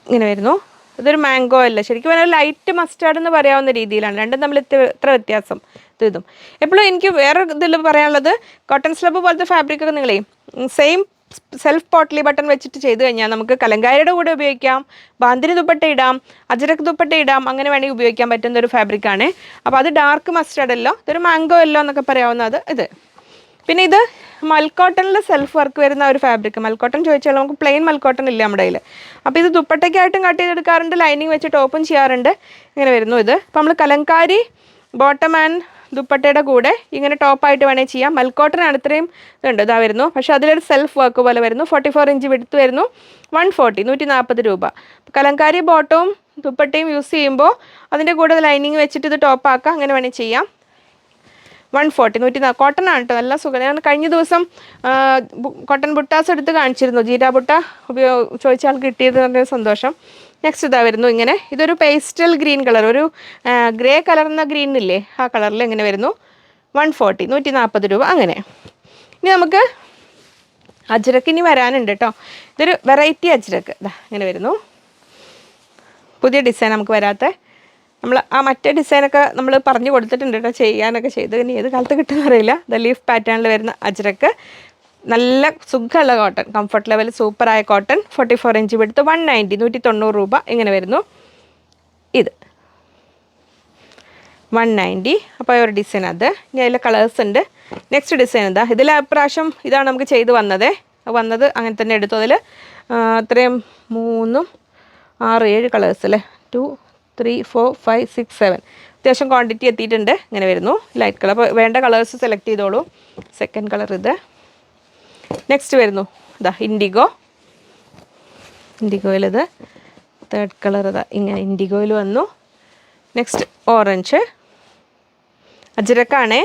ഇങ്ങനെ വരുന്നു. ഇതൊരു മാംഗോ അല്ല, ശരിക്കും പറഞ്ഞാൽ ലൈറ്റ് മസ്റ്റാർഡ് എന്ന് പറയാവുന്ന രീതിയിലാണ്. രണ്ടും തമ്മിൽ ഇത്ര വ്യത്യാസം ഇതും. എപ്പോഴും എനിക്ക് വേറെ ഇതിൽ പറയാനുള്ളത്, കോട്ടൺ സ്ലബ് പോലത്തെ ഫാബ്രിക്കൊക്കെ നിങ്ങളെ സെയിം സെൽഫ് പോട്ട്ലി ബട്ടൺ വെച്ചിട്ട് ചെയ്ത് കഴിഞ്ഞാൽ നമുക്ക് കലങ്കാരിയുടെ കൂടെ ഉപയോഗിക്കാം, ബാന്തിനി ദുപ്പട്ട ഇടാം, അജരക് ദുപ്പട്ട ഇടാം, അങ്ങനെ വേണമെങ്കിൽ ഉപയോഗിക്കാൻ പറ്റുന്ന ഒരു ഫാബ്രിക്കാണ്. അപ്പോൾ അത് ഡാർക്ക് മസ്റ്റാർഡ് യെല്ലോ, ഇതൊരു മാംഗോ യെല്ലോ എന്നൊക്കെ പറയാവുന്നത് ഇത്. പിന്നെ ഇത് മൽക്കോട്ടണിൽ സെൽഫ് വർക്ക് വരുന്ന ഒരു ഫാബ്രിക്. മൽക്കോട്ടൺ ചോദിച്ചാൽ നമുക്ക് പ്ലെയിൻ മൽക്കോട്ടൺ ഇല്ല നമ്മുടെ കയ്യിൽ. അപ്പോൾ ഇത് ദുപ്പട്ടയ്ക്കായിട്ടും കട്ട് ചെയ്തെടുക്കാറുണ്ട്, ലൈനിങ് വെച്ചിട്ട് ഓപ്പൺ ചെയ്യാറുണ്ട്. ഇങ്ങനെ വരുന്നു ഇത്. അപ്പോൾ നമ്മൾ കലങ്കാരി ബോട്ടം ആൻഡ് ദുപ്പട്ടയുടെ കൂടെ ഇങ്ങനെ ടോപ്പായിട്ട് വേണമെങ്കിൽ ചെയ്യാം. മൽക്കോട്ടനാണ് ഇത്രയും ഇതുണ്ട്, ഇതാ വരുന്നു. പക്ഷേ അതിലൊരു സെൽഫ് വർക്ക് പോലെ വരുന്നു. 44 inch വിഡ്ത്ത് വരുന്നു. 140 രൂപ. കലങ്കാരി ബോട്ടവും ദുപ്പട്ടയും യൂസ് ചെയ്യുമ്പോൾ അതിൻ്റെ കൂടെ ലൈനിങ് വെച്ചിട്ട് ഇത് ടോപ്പാക്കാം, അങ്ങനെ വേണമെങ്കിൽ ചെയ്യാം. 140 കോട്ടൺ ആണ് കേട്ടോ, നല്ല സുഖം. ഞാൻ കഴിഞ്ഞ ദിവസം കോട്ടൺ ബുട്ടാസ് എടുത്ത് കാണിച്ചിരുന്നു. ജീരാ ബുട്ട ചോദിച്ച ആൾ കിട്ടിയത് നല്ല സന്തോഷം. നെക്സ്റ്റ് ഇതാ വരുന്നു ഇങ്ങനെ. ഇതൊരു പേസ്റ്റൽ ഗ്രീൻ കളർ, ഒരു ഗ്രേ കലർന്ന ഗ്രീൻ ഇല്ലേ, ആ കളറിൽ ഇങ്ങനെ വരുന്നു. 140 രൂപ. അങ്ങനെ ഇനി നമുക്ക് അജ്രക്ക് ഇനി വരാനുണ്ട് കേട്ടോ. ഇതൊരു വെറൈറ്റി അജ്രക്ക് ഇതാ ഇങ്ങനെ വരുന്നു. പുതിയ ഡിസൈൻ നമുക്ക് വരാത്ത, നമ്മൾ ആ മറ്റേ ഡിസൈനൊക്കെ നമ്മൾ പറഞ്ഞു കൊടുത്തിട്ടുണ്ട് കേട്ടോ, ചെയ്യാനൊക്കെ ചെയ്ത്. ഇനി ഏത് കാലത്ത് കിട്ടുമെന്ന് അറിയില്ല. ദ ലീഫ് പാറ്റേണിൽ വരുന്ന അജ്രക്ക്, നല്ല സുഖമുള്ള കോട്ടൺ, കംഫർട്ട് ലെവൽ സൂപ്പറായ കോട്ടൺ. 44 inch വിഡ്ത്ത്, 190 രൂപ. ഇങ്ങനെ വരുന്നു. ഇത് 190. അപ്പോൾ ഒരു ഡിസൈൻ അത്. ഇനി അതിലെ കളേഴ്സ് ഉണ്ട്. നെക്സ്റ്റ് ഡിസൈൻ ഇതാ. ഇതിൽ അപ്രാവശ്യം ഇതാണ് നമുക്ക് ചെയ്ത് വന്നത് അങ്ങനെ തന്നെ എടുത്തു. അതിൽ അത്രയും 3, 6, 7 കളേഴ്സ് അല്ലേ. 2, 3, 4, 5, 6, 7 അത്യാവശ്യം ക്വാണ്ടിറ്റി എത്തിയിട്ടുണ്ട്. ഇങ്ങനെ വരുന്നു ലൈറ്റ് കളർ. അപ്പോൾ വേണ്ട കളേഴ്സ് സെലക്ട് ചെയ്തോളൂ. സെക്കൻഡ് കളർ ഇത്. നെക്സ്റ്റ് വരുന്നു ഇതാ ഇൻഡിഗോയിലിത് തേർഡ് കളർ ഇതാ ഇങ്ങനെ ഇൻഡിഗോയിൽ വന്നു. Next orange, അജ്രക്കാണേ.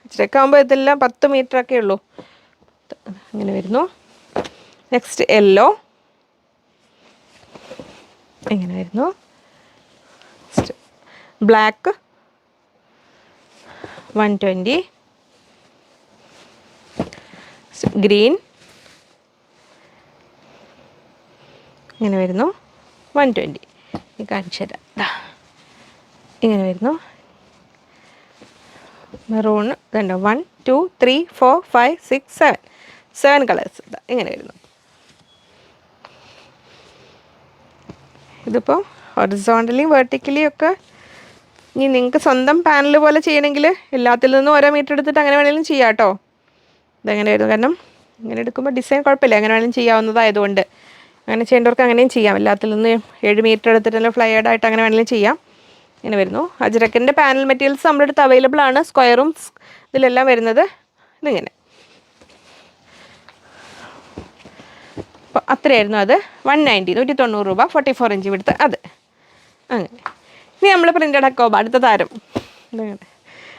അജ്രക്കാകുമ്പോൾ ഇതെല്ലാം 10 മീറ്ററൊക്കെ ഉള്ളൂ. ഇങ്ങനെ വരുന്നു. നെക്സ്റ്റ് യെല്ലോ, ഇങ്ങനെ വരുന്നു. നെക്സ്റ്റ് ബ്ലാക്ക് 120, ഗ്രീൻ ഇങ്ങനെ വരുന്നു 120. കാണിച്ചു തരാം. ഇങ്ങനെ വരുന്നു. മെറൂൺ ഇതുണ്ടോ 1 2 3 4 5 6 7 കളേഴ്സ് ഇങ്ങനെ വരുന്നു. ഇതിപ്പോൾ ഹൊറിസോണ്ടലി വെർട്ടിക്കലി ഒക്കെ ഇനി നിങ്ങൾക്ക് സ്വന്തം പാനൽ പോലെ ചെയ്യണമെങ്കിൽ എല്ലാത്തിൽ നിന്നും ഓരോ മീറ്റർ എടുത്തിട്ട് അങ്ങനെ വേണമെങ്കിലും ചെയ്യാം കേട്ടോ. ഇതെങ്ങനെ വരുന്നു, കാരണം ഇങ്ങനെ എടുക്കുമ്പോൾ ഡിസൈൻ കുഴപ്പമില്ല, അങ്ങനെ വേണമെങ്കിലും ചെയ്യാവുന്നതായതുകൊണ്ട് അങ്ങനെ ചെയ്യേണ്ടവർക്ക് അങ്ങനെയും ചെയ്യാം. എല്ലാത്തിൽ നിന്ന് 7 മീറ്റർ എടുത്തിട്ട് ഫ്ലയേർഡ് ആയിട്ട് അങ്ങനെ വേണമെങ്കിലും ചെയ്യാം. ഇങ്ങനെ വരുന്നു. അജ്രക്കിൻ്റെ പാനൽ മെറ്റീരിയൽസ് നമ്മുടെ അടുത്ത് അവൈലബിൾ ആണ്. സ്ക്വയറും ഇതിലെല്ലാം വരുന്നത് ഇതിങ്ങനെ. അപ്പോൾ അത്രയായിരുന്നു അത്. 190 190 രൂപ 44 ഇഞ്ച് വിടുത്ത് അത് അങ്ങനെ. ഇനി നമ്മൾ പ്രിൻറ്റഡ് ഹക്കോബ അടുത്ത താരം.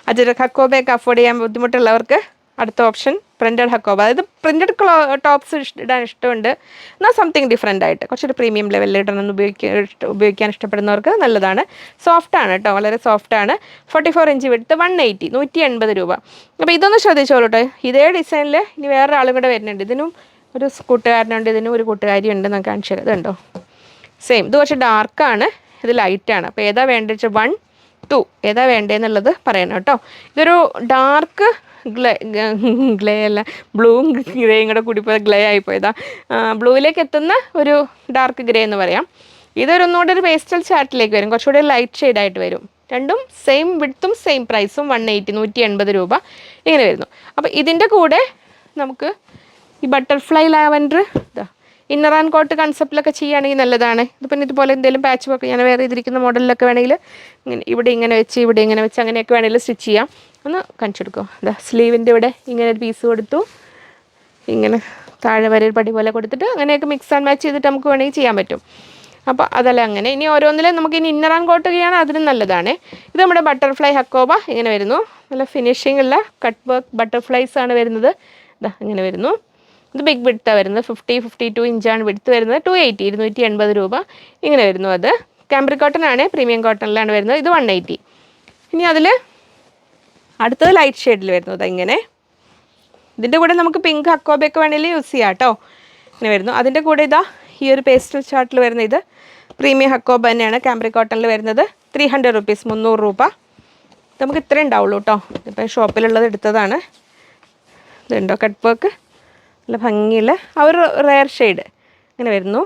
അജ്രക്ക് ഹക്കോബയൊക്കെ അഫോർഡ് ചെയ്യാൻ ബുദ്ധിമുട്ടുള്ളവർക്ക് അടുത്ത ഓപ്ഷൻ പ്രിൻറ്റഡ് ഹക്കോബ. അതായത് പ്രിൻറ്റഡ് ടോപ്സ് ഇടാൻ ഇഷ്ടമുണ്ട്, എന്നാൽ സംതിങ് ഡിഫറെൻ്റ് ആയിട്ട് കുറച്ചൊരു പ്രീമിയം ലെവലിൽ ഇടണമെന്ന് ഉപയോഗിക്കാൻ ഇഷ്ടപ്പെടുന്നവർക്ക് നല്ലതാണ്. സോഫ്റ്റാണ് കേട്ടോ, വളരെ സോഫ്റ്റാണ്. 44 ഇഞ്ച് വിടുത്ത് 180 180 രൂപ. അപ്പോൾ ഇതൊന്ന് ശ്രദ്ധിച്ചോളൂ കേട്ടോ. ഇതേ ഡിസൈനിൽ ഇനി വേറൊരാളും കൂടെ വരുന്നുണ്ട്. ഇതിനും ഒരു കൂട്ടുകാരനുണ്ട്, ഇതിനും ഒരു കൂട്ടുകാരി ഉണ്ട്. നമുക്ക് കാണിച്ചു തരാം. ഇതുണ്ടോ സെയിം. ഇത് കുറച്ച് ഡാർക്കാണ്, ഇത് ലൈറ്റാണ്. അപ്പോൾ ഏതാ വേണ്ടത് വെച്ചാൽ 1 2 ഏതാ വേണ്ടതെന്നുള്ളത് പറയണം കേട്ടോ. ഇതൊരു ഡാർക്ക് ഗ്ലേ അല്ല, ബ്ലൂവും ഗ്രേയും കൂടെ കൂടിപ്പോയത് ഗ്ലേ ആയിപ്പോയതാ. ബ്ലൂവിലേക്ക് എത്തുന്ന ഒരു ഡാർക്ക് ഗ്രേ എന്ന് പറയാം. ഇതൊരൊന്നുകൂടെ ഒരു പേസ്റ്റൽ ചാർട്ടിലേക്ക് വരും, കുറച്ചുകൂടി ലൈറ്റ് ഷെയ്ഡായിട്ട് വരും. രണ്ടും സെയിം വിഡ്ത്തും സെയിം പ്രൈസും 180 180 രൂപ ഇങ്ങനെ വരുന്നു. അപ്പോൾ ഇതിൻ്റെ കൂടെ നമുക്ക് ഈ butterfly lavender inner and coat കൺസെപ്റ്റിലൊക്കെ ചെയ്യുകയാണെങ്കിൽ നല്ലതാണ്. ഇതിപ്പം ഇതുപോലെ എന്തെങ്കിലും പാച്ച് വർക്ക് ഞാൻ വേറെ ചെയ്തിരിക്കുന്ന മോഡലിലൊക്കെ വേണമെങ്കിൽ ഇങ്ങനെ ഇവിടെ ഇങ്ങനെ വെച്ച് ഇവിടെ ഇങ്ങനെ വെച്ച് അങ്ങനെയൊക്കെ വേണമെങ്കിൽ സ്റ്റിച്ച് ചെയ്യാം. ഒന്ന് കാണിച്ചെടുക്കുമോ? അതാ സ്ലീവിൻ്റെ ഇവിടെ ഇങ്ങനെ ഒരു പീസ് കൊടുത്തു, ഇങ്ങനെ താഴെ വരെ ഒരു പടി പോലെ കൊടുത്തിട്ട് അങ്ങനെയൊക്കെ മിക്സ് ആൻഡ് മാച്ച് ചെയ്തിട്ട് നമുക്ക് വേണമെങ്കിൽ ചെയ്യാൻ പറ്റും. അപ്പോൾ അതല്ല അങ്ങനെ. ഇനി ഓരോന്നിലും നമുക്ക് ഇനി ഇന്നർ ആൻഡ് കോട്ട് ചെയ്യുകയാണ്, അതിനും നല്ലതാണ്. ഇത് നമ്മുടെ ബട്ടർഫ്ലൈ ഹക്കോബ ഇങ്ങനെ വരുന്നു. നല്ല ഫിനിഷിംഗ് ഉള്ള കട്ട് വർക്ക് ബട്ടർഫ്ലൈസ് ആണ് വരുന്നത്. ഇതാ ഇങ്ങനെ വരുന്നു. ഇത് ബിഗ് വിഡ്ത്താണ് വരുന്നത്. 52 ഇഞ്ചാണ് വിഡ്ത്ത് വരുന്നത്. 280 280 രൂപ ഇങ്ങനെ വരുന്നു. അത് കാംബ്രിക് കോട്ടൺ ആണ്, പ്രീമിയം കോട്ടണിലാണ് വരുന്നത്. ഇത് 180. ഇനി അതിൽ അടുത്തത് ലൈറ്റ് ഷെയ്ഡിൽ വരുന്നത് ഇങ്ങനെ. ഇതിൻ്റെ കൂടെ നമുക്ക് പിങ്ക് ഹക്കോബയൊക്കെ വേണമെങ്കിൽ യൂസ് ചെയ്യാം കേട്ടോ. ഇങ്ങനെ വരുന്നു. അതിൻ്റെ കൂടെ ഇതാ ഈ ഒരു പേസ്റ്റൽ ചാർട്ടിൽ വരുന്ന ഇത് പ്രീമിയം ഹക്കോബ തന്നെയാണ്, കാംബ്രിക് കോട്ടണിൽ വരുന്നത്. 300 റുപ്പീസ് 300 രൂപ. നമുക്ക് ഇത്രയും ഉണ്ടാവുള്ളൂ കേട്ടോ. ഇപ്പം ഷോപ്പിലുള്ളത് എടുത്തതാണ്. ഇതുണ്ടോ കട്ട് വർക്ക് നല്ല ഭംഗിയുള്ള ആ ഒരു റെയർ ഷെയ്ഡ് ഇങ്ങനെ വരുന്നു.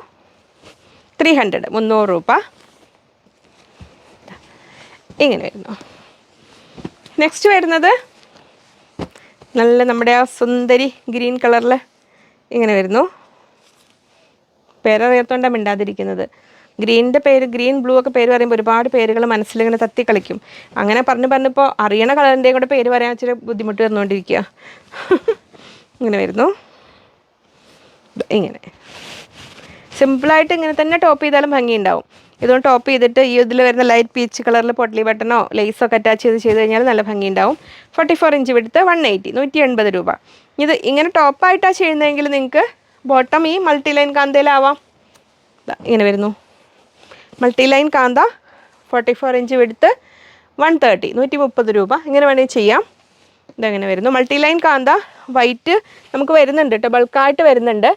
300 300 രൂപ ഇങ്ങനെ വരുന്നു. നെക്സ്റ്റ് വരുന്നത് നല്ല നമ്മുടെ ആ സുന്ദരി ഗ്രീൻ കളറിൽ ഇങ്ങനെ വരുന്നു. പേരറിയാത്തോണ്ടാണ് മിണ്ടാതിരിക്കുന്നത്. ഗ്രീനിൻ്റെ പേര്, ഗ്രീൻ ബ്ലൂ ഒക്കെ പേര് പറയുമ്പോൾ ഒരുപാട് പേരുകൾ മനസ്സിലിങ്ങനെ തത്തി കളിക്കും. അങ്ങനെ പറഞ്ഞപ്പോൾ അറിയണ കളറിൻ്റെയും കൂടെ പേര് പറയാൻ ഇച്ചിരി ബുദ്ധിമുട്ട് വന്നുകൊണ്ടിരിക്കുക. ഇങ്ങനെ വരുന്നു. ഇങ്ങനെ സിമ്പിളായിട്ട് ഇങ്ങനെ തന്നെ ടോപ്പ് ചെയ്താലും ഭംഗി ഉണ്ടാവും. ഇതുകൊണ്ട് ടോപ്പ് ചെയ്തിട്ട് ഈ ഇതിൽ വരുന്ന ലൈറ്റ് പീച്ച് കളറിൽ പൊട്ടലി ബട്ടണോ ലേസൊക്കെ അറ്റാച്ച് ചെയ്ത് കഴിഞ്ഞാൽ നല്ല ഭംഗി ഉണ്ടാവും. 44 ഇഞ്ച് വിടുത്ത് 180 180 രൂപ. ഇത് ഇങ്ങനെ ടോപ്പായിട്ടാണ് ചെയ്യുന്നതെങ്കിൽ നിങ്ങൾക്ക് ബോട്ടം ഈ മൾട്ടി ലൈൻ കാന്തയിലാവാം. ഇങ്ങനെ വരുന്നു. മൾട്ടി ലൈൻ കാന്ത 44 ഇഞ്ച് വിടുത്ത് 130 130 രൂപ ഇങ്ങനെ വേണമെങ്കിൽ ചെയ്യാം. ഇതങ്ങനെ വരുന്നു. മൾട്ടി ലൈൻ കാന്ത വൈറ്റ് നമുക്ക് വരുന്നുണ്ട് കേട്ടോ, ബൾക്കായിട്ട് വരുന്നുണ്ട്.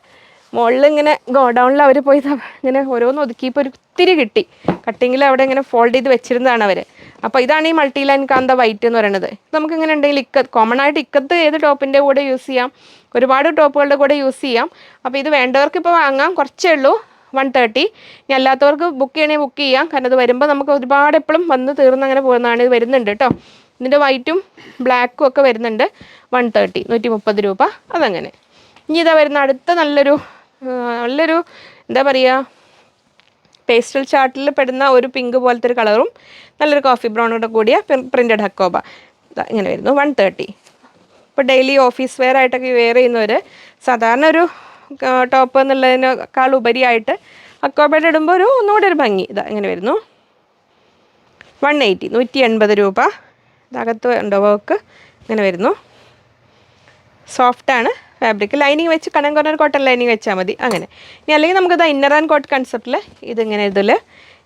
മുകളിൽ ഇങ്ങനെ ഗോഡൗണിൽ അവർ പോയി ഇങ്ങനെ ഓരോന്ന് ഒതുക്കിയപ്പോൾ ഒരു ഒത്തിരി കിട്ടി. കട്ടിങ്ങിൽ അവിടെ ഇങ്ങനെ ഫോൾഡ് ചെയ്ത് വെച്ചിരുന്നതാണ് അവർ. അപ്പോൾ ഇതാണ് ഈ മൾട്ടി ലൈൻ കാന്ത വൈറ്റ് എന്ന് പറയുന്നത്. നമുക്ക് ഇങ്ങനെ ഉണ്ടെങ്കിൽ കോമൺ ആയിട്ട് ഇക്കത്ത് ഏത് ടോപ്പിൻ്റെ കൂടെ യൂസ് ചെയ്യാം, ഒരുപാട് ടോപ്പുകളുടെ കൂടെ യൂസ് ചെയ്യാം. അപ്പോൾ ഇത് വേണ്ടവർക്ക് ഇപ്പോൾ വാങ്ങാം, കുറച്ചേ ഉള്ളൂ 130. ഇനി അല്ലാത്തവർക്ക് ബുക്ക് ചെയ്യണമെങ്കിൽ ബുക്ക് ചെയ്യാം, കാരണം ഇത് വരുമ്പോൾ നമുക്ക് ഒരുപാട് എപ്പോഴും വന്ന് തീർന്ന് അങ്ങനെ പോകുന്നതാണ്. ഇത് വരുന്നുണ്ട് കേട്ടോ. ഇതിൻ്റെ വൈറ്റും ബ്ലാക്കും ഒക്കെ വരുന്നുണ്ട്. 130 130 രൂപ അതങ്ങനെ. ഇനി ഇതാ വരുന്ന അടുത്ത നല്ലൊരു എന്താ പറയുക, പേസ്റ്റൽ ചാർട്ടിൽ പെടുന്ന ഒരു പിങ്ക് പോലത്തെ ഒരു കളറും നല്ലൊരു കോഫി ബ്രൗണോടെ കൂടിയ പ്രിൻറ്റഡ് ഹക്കോബ ഇങ്ങനെ വരുന്നു. 130. ഇപ്പോൾ ഡെയിലി ഓഫീസ് വെയർ ആയിട്ടൊക്കെ വെയർ ചെയ്യുന്നവർ സാധാരണ ഒരു ടോപ്പ് എന്നുള്ളതിനേക്കാൾ ഉപരിയായിട്ട് ഹക്കോബയുടെ ഇടുമ്പോൾ ഒന്നുകൂടെ ഒരു ഭംഗി. ഇതാ ഇങ്ങനെ വരുന്നു. 180 180 രൂപ. ഇതകത്ത് ഉണ്ടോ വർക്ക് ഇങ്ങനെ വരുന്നു. സോഫ്റ്റാണ് ഫാബ്രിക്. ലൈനിങ് വെച്ച് കനം കുറഞ്ഞ കോട്ടൺ ലൈനിങ് വെച്ചാൽ മതി. അങ്ങനെ ഇനി അല്ലെങ്കിൽ നമുക്കിത് ഇന്നർ ആൻഡ് കോട്ട് കൺസെപ്റ്റിൽ ഇതിങ്ങനെ ഇതിൽ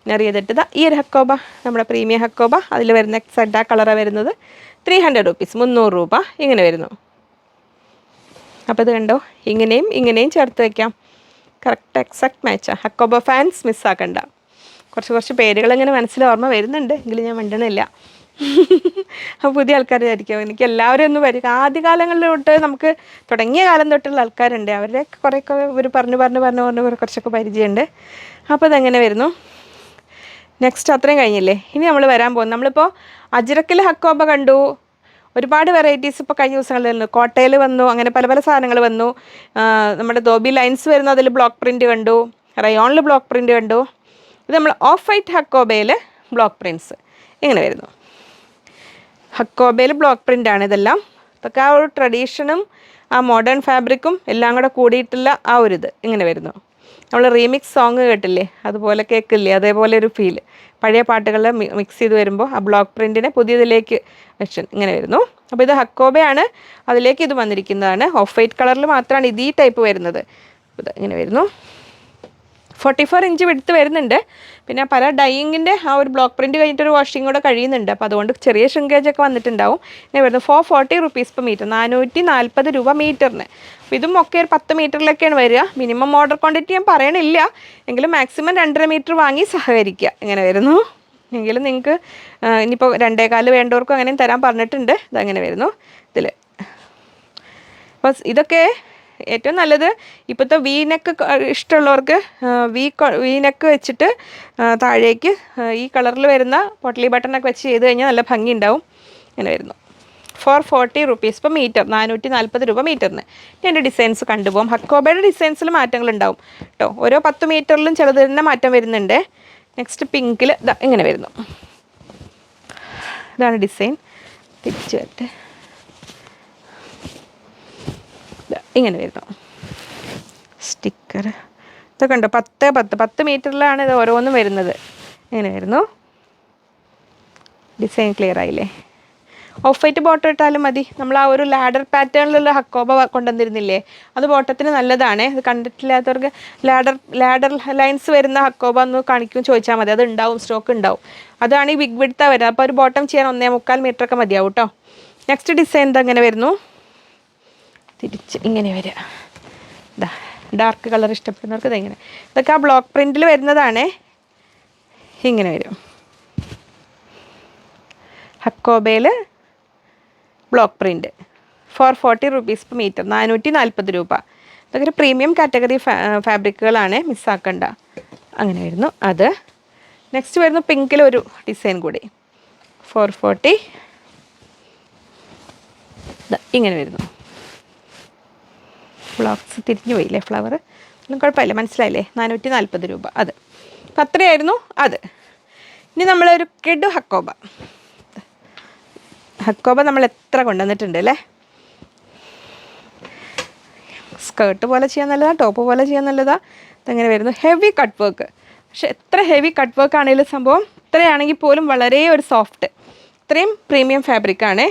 ഇന്നർ ചെയ്തിട്ട് ഈ ഒരു ഹക്കോബ, നമ്മുടെ പ്രീമിയം ഹക്കോബ, അതിൽ വരുന്ന സെഡ കളറാണ് വരുന്നത്. 300 റുപ്പീസ്, 300 രൂപ ഇങ്ങനെ വരുന്നു. അപ്പോൾ ഇത് കണ്ടോ, ഇങ്ങനെയും ചേർത്ത് വയ്ക്കാം. കറക്റ്റ് എക്സാക്ട് മാച്ചാണ്. ഹക്കോബ ഫാൻസ് മിസ്സാക്കണ്ട. കുറച്ച് പേരുകൾ ഇങ്ങനെ മനസ്സിൽ ഓർമ്മ വരുന്നുണ്ട്, എങ്കിലും ഞാൻ മിണ്ടണില്ല. അപ്പോൾ പുതിയ ആൾക്കാർ വിചാരിക്കും എനിക്ക് എല്ലാവരും ഒന്ന് വരിക. ആദ്യകാലങ്ങളിൽ തൊട്ട് നമുക്ക് തുടങ്ങിയ കാലം തൊട്ടുള്ള ആൾക്കാരുണ്ട്, അവരുടെ കുറേയൊക്കെ ഇവർ പറഞ്ഞ് കുറച്ചൊക്കെ പരിചയമുണ്ട്. അപ്പോൾ ഇതെങ്ങനെ വരുന്നു. നെക്സ്റ്റ് അത്രയും കഴിഞ്ഞില്ലേ. ഇനി നമ്മൾ വരാൻ പോകുന്നത്, നമ്മളിപ്പോൾ അജ്രക്കിൽ ഹക്കോബ കണ്ടു, ഒരുപാട് വെറൈറ്റീസ് ഇപ്പോൾ കഴിഞ്ഞ ദിവസങ്ങളിൽ വന്നു. കോട്ടയിൽ വന്നു, അങ്ങനെ പല സാധനങ്ങൾ വന്നു. നമ്മുടെ ധോബി ലൈൻസ് വരുന്നു, അതിൽ ബ്ലോക്ക് പ്രിൻറ്റ് കണ്ടു, റയോണിൽ ബ്ലോക്ക് പ്രിൻറ്റ് കണ്ടു. ഇത് നമ്മൾ ഓഫ് വൈറ്റ് ഹക്കോബയിൽ ബ്ലോക്ക് പ്രിൻറ്റ്സ് ഇങ്ങനെ വരുന്നു. ഹക്കോബയിൽ ബ്ലോക്ക് പ്രിൻ്റാണ് ഇതെല്ലാം. ഇതൊക്കെ ആ ഒരു ട്രഡീഷനും ആ മോഡേൺ ഫാബ്രിക്കും എല്ലാം കൂടെ കൂടിയിട്ടുള്ള ആ ഒരു ഇത് ഇങ്ങനെ വരുന്നു. നമ്മൾ റീമിക്സ് സോങ് കേട്ടില്ലേ, അതുപോലെ കേൾക്കില്ലേ, അതേപോലെ ഒരു ഫീല്. പഴയ പാട്ടുകൾ മിക്സ് ചെയ്ത് വരുമ്പോൾ ആ ബ്ലോക്ക് പ്രിൻറ്റിനെ പുതിയതിലേക്ക് വെച്ച് ഇങ്ങനെ വരുന്നു. അപ്പോൾ ഇത് ഹക്കോബയാണ്, അതിലേക്ക് ഇത് വന്നിരിക്കുന്നതാണ്. ഓഫ് വൈറ്റ് കളറിൽ മാത്രമാണ് ഇത് ഈ ടൈപ്പ് വരുന്നത്. ഇത് ഇങ്ങനെ വരുന്നു. 44 ഇഞ്ച് വിടുത്ത് വരുന്നുണ്ട്. പിന്നെ പല ഡൈയിങ്ങിൻ്റെ ആ ഒരു ബ്ലോക്ക് പ്രിൻറ്റ് കഴിഞ്ഞിട്ടൊരു വാഷിംഗ് കൂടെ കഴിയുന്നുണ്ട്. അപ്പോൾ അതുകൊണ്ട് ചെറിയ ഷ്രിങ്കേജൊക്കെ വന്നിട്ടുണ്ടാവും. ഇങ്ങനെ വരുന്നു 440 റുപ്പീസ് പെർ മീറ്റർ, 440 രൂപ മീറ്ററിന്. അപ്പോൾ ഇതും ഒക്കെ ഒരു 10 മീറ്ററിലൊക്കെയാണ് വരിക. മിനിമം ഓർഡർ ക്വാണ്ടിറ്റി ഞാൻ പറയണില്ല, എങ്കിലും മാക്സിമം 2.5 മീറ്റർ വാങ്ങി സഹകരിക്കുക. ഇങ്ങനെ വരുന്നു. എങ്കിലും നിങ്ങൾക്ക് ഇനിയിപ്പോൾ 2.25 വേണ്ടവർക്കും അങ്ങനെയും തരാൻ പറഞ്ഞിട്ടുണ്ട്. ഇതങ്ങനെ വരുന്നു ഇതിൽ. അപ്പോൾ ഇതൊക്കെ ഏറ്റവും നല്ലത് ഇപ്പോഴത്തെ വീനെക്ക് ഇഷ്ടമുള്ളവർക്ക് വീനെക്ക് വെച്ചിട്ട് താഴേക്ക് ഈ കളറിൽ വരുന്ന പൊട്ടലി ബട്ടണൊക്കെ വെച്ച് ചെയ്ത് കഴിഞ്ഞാൽ നല്ല ഭംഗി ഉണ്ടാവും. ഇങ്ങനെ വരുന്നു. 440 റുപ്പീസ് പെർ മീറ്റർ, 440 രൂപ മീറ്ററിന്. എൻ്റെ ഡിസൈൻസ് കണ്ടുപോകും. ഹക്കോബയുടെ ഡിസൈൻസിൽ മാറ്റങ്ങളുണ്ടാവും കേട്ടോ. ഓരോ 10 മീറ്ററിലും ചിലത് തന്നെ മാറ്റം വരുന്നുണ്ട്. നെക്സ്റ്റ് പിങ്കിൽ ഇതാ ഇങ്ങനെ വരുന്നു. ഇതാണ് ഡിസൈൻ. തിരിച്ചു വരട്ടെ. ഇങ്ങനെ വരുന്നു സ്റ്റിക്കർ. ഇതൊക്കെ ഉണ്ടോ 10 മീറ്ററിലാണ് ഇത് ഓരോന്നും വരുന്നത്. ഇങ്ങനെ വരുന്നു. ഡിസൈൻ ക്ലിയർ ആയില്ലേ. ഓഫ് വൈറ്റ് ബോട്ടം ഇട്ടാലും മതി. നമ്മൾ ആ ഒരു ലാഡർ പാറ്റേണിലുള്ള ഹക്കോബ കൊണ്ടുവന്നിരുന്നില്ലേ, അത് ബോട്ടത്തിന് നല്ലതാണ്. അത് കണ്ടിട്ടില്ലാത്തവർക്ക് ലാഡർ ലൈൻസ് വരുന്ന ഹക്കോബ ഒന്ന് കാണിക്കും ചോദിച്ചാൽ മതി, അത് ഉണ്ടാവും, സ്റ്റോക്ക് ഉണ്ടാവും. അതാണ് ഈ ബിഗ് വിഡ്ത്താണ് വരുന്നത്. അപ്പോൾ ഒരു ബോട്ടം ചെയ്യാൻ 1.25 മീറ്ററൊക്കെ മതിയാവും കേട്ടോ. നെക്സ്റ്റ് ഡിസൈൻ ഇതങ്ങനെ വരുന്നു. തിരിച്ച് ഇങ്ങനെ വരിക. ഇതാ ഡാർക്ക് കളർ ഇഷ്ടപ്പെടുന്നവർക്ക് ഇതെങ്ങനെ. ഇതൊക്കെ ആ ബ്ലോക്ക് പ്രിൻറ്റിൽ വരുന്നതാണ്. ഇങ്ങനെ വരും. ഹക്കോബയിൽ block print 440 rupees per metre, 440 രൂപ. ഇതൊക്കെ ഒരു പ്രീമിയം കാറ്റഗറി ഫാബ്രിക്കുകളാണ്, മിസ്സാക്കണ്ട. അങ്ങനെ വരുന്നു അത്. നെക്സ്റ്റ് വരുന്നു പിങ്കിലൊരു ഡിസൈൻ കൂടി. 440 ഇങ്ങനെ വരുന്നു. ബ്ലോക്സ് തിരിഞ്ഞു പോയില്ലേ ഫ്ലവർ, ഒന്നും കുഴപ്പമില്ല, മനസ്സിലായില്ലേ. 440 രൂപ അത്. അപ്പം അത്രയായിരുന്നു അത്. ഇനി നമ്മളൊരു കിഡു ഹക്കോബ നമ്മൾ എത്ര കൊണ്ടുവന്നിട്ടുണ്ട് അല്ലേ. സ്കേർട്ട് പോലെ ചെയ്യാൻ നല്ലതാ, ടോപ്പ് പോലെ ചെയ്യാൻ നല്ലതാ. ഇതെങ്ങനെ വരുന്നു. Heavy cut work. പക്ഷെ എത്ര ഹെവി കട്ട് വർക്ക് ആണെങ്കിലും സംഭവം ഇത്രയാണെങ്കിൽ പോലും വളരെ ഒരു സോഫ്റ്റ്, ഇത്രയും പ്രീമിയം ഫാബ്രിക്കാണ്.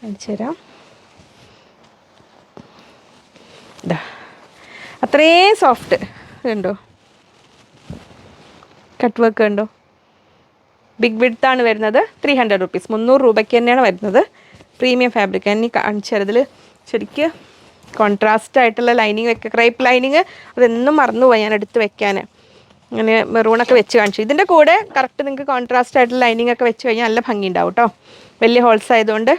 കാണിച്ചു തരാം. ഇതാ അത്രയും സോഫ്റ്റ് കണ്ടോ, കട്ട് വർക്ക് കണ്ടോ. ബിഗ് വിഡ്ത്താണ് വരുന്നത്. 300 റുപ്പീസ്, 300 രൂപയ്ക്ക് തന്നെയാണ് വരുന്നത്. Premium fabric. ഇനി കാണിച്ചതിൽ ശരിക്ക് കോൺട്രാസ്റ്റ് ആയിട്ടുള്ള ലൈനിങ് വെക്കുക. ക്രൈപ്പ് ലൈനിങ് അതെന്നും മറന്നുപോയി ഞാൻ എടുത്ത് വെക്കാൻ. അങ്ങനെ മെറൂണൊക്കെ വെച്ച് കാണിച്ചു. ഇതിൻ്റെ കൂടെ കറക്റ്റ് നിങ്ങൾക്ക് കോൺട്രാസ്റ്റ് ആയിട്ടുള്ള ലൈനിങ് ഒക്കെ വെച്ച് കഴിഞ്ഞാൽ നല്ല ഭംഗി ഉണ്ടാവും കേട്ടോ. വലിയ ഹോൾസ് ആയതുകൊണ്ട്.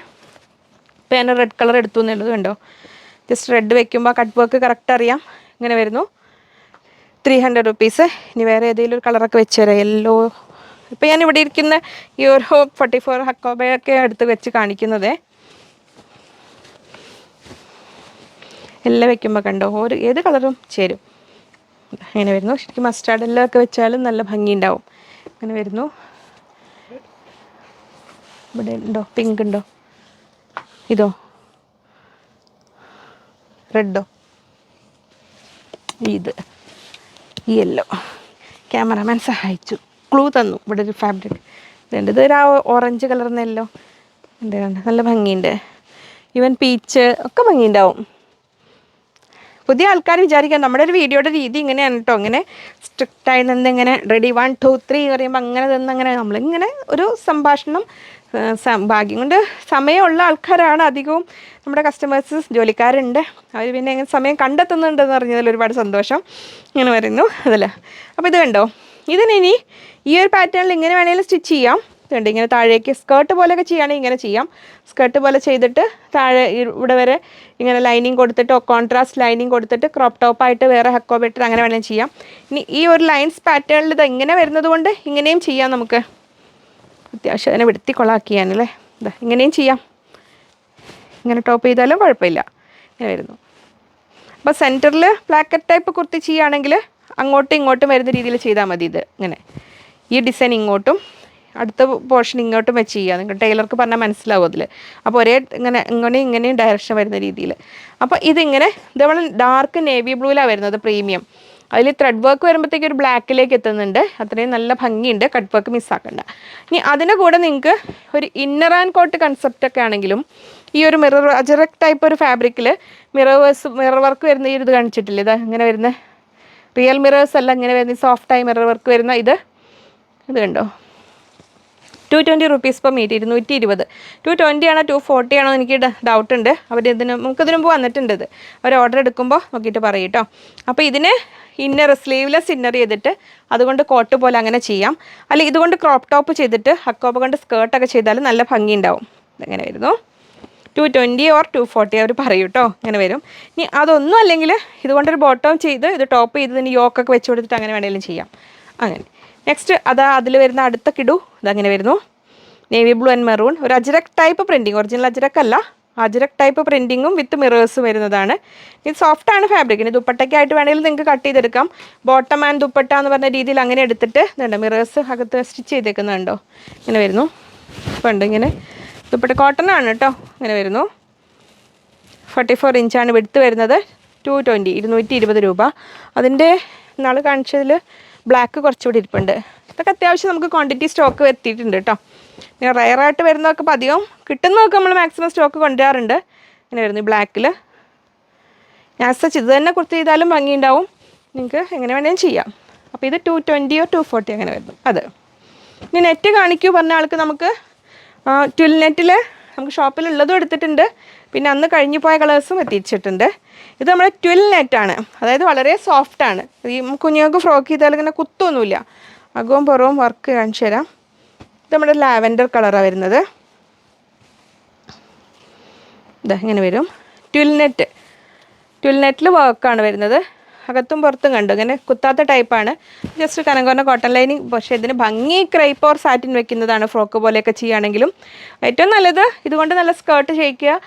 ഇപ്പോൾ ഞാൻ റെഡ് കളർ എടുത്തു എന്നുള്ളത് കണ്ടോ. ജസ്റ്റ് റെഡ് വെക്കുമ്പോൾ കട്ട് വർക്ക് കറക്റ്റ് അറിയാം. ഇങ്ങനെ വരുന്നു. 300 റുപ്പീസ്. ഇനി വേറെ ഏതെങ്കിലും ഒരു കളറൊക്കെ വെച്ച് തരാം. യെല്ലോ. ഇപ്പോൾ ഞാൻ ഇവിടെ ഇരിക്കുന്ന ഈ ഒരു 44 ഹക്കോബയൊക്കെ എടുത്ത് വെച്ച് കാണിക്കുന്നത്. എല്ലാം വെക്കുമ്പോൾ കണ്ടോ ഏത് കളറും ചേരും. അങ്ങനെ വരുന്നു. ശരിക്കും മസ്റ്റാർഡ് എല്ലാം ഒക്കെ വെച്ചാലും നല്ല ഭംഗി ഉണ്ടാവും. അങ്ങനെ വരുന്നു. ഇവിടെ ഉണ്ടോ പിങ്ക് ഉണ്ടോ, ഇതോ റെഡോ, ഇത് ഈ യെല്ലോ ക്യാമറമാൻ സഹായിച്ചു, ക്ലൂ തന്നു. ഇവിടെ ഒരു ഫാബ്രിക് ഇതുണ്ട്, ഇതൊരു ഓറഞ്ച് കളർന്ന് യെല്ലോ ഉണ്ട്, നല്ല ഭംഗിയുണ്ട്. ഈവൻ പീച്ച് ഒക്കെ ഭംഗിയുണ്ടാവും. പുതിയ ആൾക്കാർ വിചാരിക്കാം നമ്മുടെ ഒരു വീഡിയോയുടെ രീതി ഇങ്ങനെയാണ് കേട്ടോ, ഇങ്ങനെ സ്ട്രിക്റ്റായി നിന്ന് ഇങ്ങനെ റെഡി 1 2 3 പറയുമ്പോൾ അങ്ങനെ നിന്ന് അങ്ങനെ നമ്മളിങ്ങനെ ഒരു സംഭാഷണം. ഭാഗ്യം കൊണ്ട് സമയമുള്ള ആൾക്കാരാണ് അധികവും നമ്മുടെ കസ്റ്റമേഴ്സ്, ജോലിക്കാരുണ്ട്. അവർ പിന്നെ എങ്ങനെ സമയം കണ്ടെത്തുന്നുണ്ടെന്ന് പറഞ്ഞതിൽ ഒരുപാട് സന്തോഷം. ഇങ്ങനെ വരുന്നു അതല്ല. അപ്പോൾ ഇത് കണ്ടോ, ഇതിനി ഈ ഒരു പാറ്റേണിൽ ഇങ്ങനെ വേണമെങ്കിലും സ്റ്റിച്ച് ചെയ്യാം. ഇതുണ്ട്, ഇങ്ങനെ താഴേക്ക് സ്കേർട്ട് പോലെയൊക്കെ ചെയ്യുകയാണെങ്കിൽ ഇങ്ങനെ ചെയ്യാം. സ്കേർട്ട് പോലെ ചെയ്തിട്ട് താഴെ ഇവിടെ വരെ ഇങ്ങനെ ലൈനിങ് കൊടുത്തിട്ട് കോൺട്രാസ്റ്റ് ലൈനിങ് കൊടുത്തിട്ട് ക്രോപ്പ് ടോപ്പായിട്ട് വേറെ ഹക്കോ ബെറ്റർ അങ്ങനെ വേണമെങ്കിൽ ചെയ്യാം. ഇനി ഈ ഒരു ലൈൻസ് പാറ്റേണിൽ ഇത് ഇങ്ങനെ വരുന്നത് കൊണ്ട് ഇങ്ങനെയും ചെയ്യാം. നമുക്ക് അത്യാവശ്യം അതിനെ വെടുത്തി കൊളാക്കിയാനല്ലേ, ഇതാ ഇങ്ങനെയും ചെയ്യാം. ഇങ്ങനെ ടോപ്പ് ചെയ്താലും കുഴപ്പമില്ല. ഇങ്ങനെ വരുന്നു. അപ്പോൾ സെൻറ്ററിൽ പ്ലാക്കറ്റ് ടൈപ്പ് കുർത്തി ചെയ്യുകയാണെങ്കിൽ അങ്ങോട്ടും ഇങ്ങോട്ടും വരുന്ന രീതിയിൽ ചെയ്താൽ മതി. ഇത് ഇങ്ങനെ ഈ ഡിസൈൻ ഇങ്ങോട്ടും അടുത്ത പോർഷൻ ഇങ്ങോട്ടും വെച്ച് ചെയ്യുക. നിങ്ങൾക്ക് ടൈലർക്ക് പറഞ്ഞാൽ മനസ്സിലാവും അതിൽ. അപ്പോൾ ഒരേ ഇങ്ങനെയും ഡയറക്ഷൻ വരുന്ന രീതിയിൽ. അപ്പോൾ ഇതിങ്ങനെ ഇതേപോലെ ഡാർക്ക് നേവി ബ്ലൂവിലാണ് വരുന്നത്, പ്രീമിയം. അതിൽ ത്രെഡ് വർക്ക് വരുമ്പോഴത്തേക്ക് ഒരു ബ്ലാക്കിലേക്ക് എത്തുന്നുണ്ട്. അത്രയും നല്ല ഭംഗിയുണ്ട്, കട്ട് വർക്ക് മിസ്സാക്കണ്ട. ഇനി അതിൻ്റെ കൂടെ നിങ്ങൾക്ക് ഒരു ഇന്നർ ആൻഡ് കോട്ട് കൺസെപ്റ്റൊക്കെ ആണെങ്കിലും ഈ ഒരു മിറർ അജറക് ടൈപ്പ് ഒരു ഫാബ്രിക്കിൽ മിറർ വർക്ക് വരുന്ന ഈ ഒരു ഇത് കാണിച്ചിട്ടില്ല, ഇത് ഇങ്ങനെ വരുന്ന റിയൽ മിറേഴ്സ് അല്ല, ഇങ്ങനെ വരുന്ന സോഫ്റ്റായി മിറർ വർക്ക് വരുന്ന ഇത് കണ്ടോ, 220 rupees per meter, 220. 220 ആണോ 240 ആണോ എനിക്ക് ഡൗട്ട് ഉണ്ട്. നമുക്കിതിന് മുമ്പ് വന്നിട്ടുണ്ട്. ഇത് അവർ ഓർഡർ എടുക്കുമ്പോൾ നോക്കിയിട്ട് പറയും കേട്ടോ. അപ്പോൾ ഇതിന് ഇന്നർ സ്ലീവ്ലെസ് ഇന്നർ ചെയ്തിട്ട് അതുകൊണ്ട് കോട്ട് പോലെ അങ്ങനെ ചെയ്യാം. അല്ലെങ്കിൽ ഇതുകൊണ്ട് ക്രോപ്പ് ടോപ്പ് ചെയ്തിട്ട് ഹക്കോപ്പ് കൊണ്ട് സ്കേർട്ടൊക്കെ ചെയ്താൽ നല്ല ഭംഗി ഉണ്ടാവും. ഇതെങ്ങനെ വരുന്നു, 220 or 240 അവർ പറയും കേട്ടോ, ഇങ്ങനെ വരും. ഇനി അതൊന്നും അല്ലെങ്കിൽ ഇതുകൊണ്ടൊരു ബോട്ടം ചെയ്ത് ഇത് ടോപ്പ് ചെയ്ത് ഇതിന് യോക്കൊക്കെ വെച്ച് കൊടുത്തിട്ട് അങ്ങനെ വേണമെങ്കിലും ചെയ്യാം. അങ്ങനെ നെക്സ്റ്റ് അതിൽ വരുന്ന അടുത്ത കിടു ഇതങ്ങനെ വരുന്നു, നേവി ബ്ലൂ ആൻഡ് മെറൂൺ. ഒരു ajrak type printing, original ajrak അല്ല, അജ്രക് ടൈപ്പ് പ്രിൻറ്റിങ്ങും വിത്ത് മിറേഴ്സും വരുന്നതാണ്. ഇത് സോഫ്റ്റാണ് ഫാബ്രിക്. ഇനി ദുപ്പട്ടയ്ക്കായിട്ട് വേണമെങ്കിൽ നിങ്ങൾക്ക് കട്ട് ചെയ്തെടുക്കാം. ബോട്ടം ആൻഡ് ദുപ്പട്ട എന്ന് പറഞ്ഞ രീതിയിൽ അങ്ങനെ എടുത്തിട്ട് ഇതുണ്ട്, മിറേഴ്സ് അകത്ത് സ്റ്റിച്ച് ചെയ്തേക്കുന്നുണ്ടോ, ഇങ്ങനെ വരുന്നു. ഇപ്പോൾ ഉണ്ട് ഇങ്ങനെ ദുപ്പട്ട കോട്ടൺ ആണ് കേട്ടോ, ഇങ്ങനെ വരുന്നു. 44 ഇഞ്ചാണ് വിഡ്ത്ത് വരുന്നത്. 220, 220 രൂപ. അതിൻ്റെ നാളെ കാണിച്ചതിൽ ബ്ലാക്ക് കുറച്ചുകൂടി ഇരിപ്പുണ്ട്. ഇതൊക്കെ അത്യാവശ്യം നമുക്ക് ക്വാണ്ടിറ്റി സ്റ്റോക്ക് എത്തിയിട്ടുണ്ട് കേട്ടോ. പിന്നെ റയറായിട്ട് വരുന്നതൊക്കെ ഇപ്പോൾ അധികം കിട്ടുന്നതൊക്കെ നമ്മൾ മാക്സിമം സ്റ്റോക്ക് കൊണ്ടുവരാറുണ്ട്. ഇങ്ങനെ വരുന്നു ബ്ലാക്കിൽ. സച്ച് ഇത് തന്നെ കുർത്തി ചെയ്താലും ഭംഗിയുണ്ടാവും, നിങ്ങൾക്ക് എങ്ങനെ വേണമെങ്കിലും ചെയ്യാം. അപ്പോൾ ഇത് 220 or 240 അങ്ങനെ വരുന്നു. അത് ഇനി നെറ്റ് കാണിക്കൂ പറഞ്ഞ ആൾക്ക് നമുക്ക് ട്വിൽ നെറ്റിൽ നമുക്ക് ഷോപ്പിലുള്ളതും എടുത്തിട്ടുണ്ട്. പിന്നെ അന്ന് കഴിഞ്ഞു പോയ കളേഴ്സും എത്തിച്ചിട്ടുണ്ട്. ഇത് നമ്മുടെ ട്വിൽ നെറ്റാണ്, അതായത് വളരെ സോഫ്റ്റാണ്. ഈ കുഞ്ഞുങ്ങൾക്ക് ഫ്രോക്ക് ചെയ്താൽ ഇങ്ങനെ കുത്തൊന്നുമില്ല. അകവും പുറവും വർക്ക് കാണിച്ചു തരാം. ഇത് നമ്മുടെ ലാവൻഡർ കളറാണ് വരുന്നത്. ഇതാ ഇങ്ങനെ വരും. ട്വിൽ നെറ്റിൽ വർക്കാണ് വരുന്നത്. അകത്തും പുറത്തും കണ്ടു ഇങ്ങനെ കുത്താത്ത ടൈപ്പാണ്. ജസ്റ്റ് കനകോർണ കോട്ടൺ ലൈനിങ്. പക്ഷേ ഇതിന് ഭംഗി ക്രൈപ്പ് ഓർ സാറ്റിൻ വെക്കുന്നതാണ് ഫ്രോക്ക് പോലെയൊക്കെ ചെയ്യുകയാണെങ്കിലും. ഏറ്റവും നല്ലത് ഇതുകൊണ്ട് നല്ല സ്കേർട്ട് ചെയ്യിക്കുക,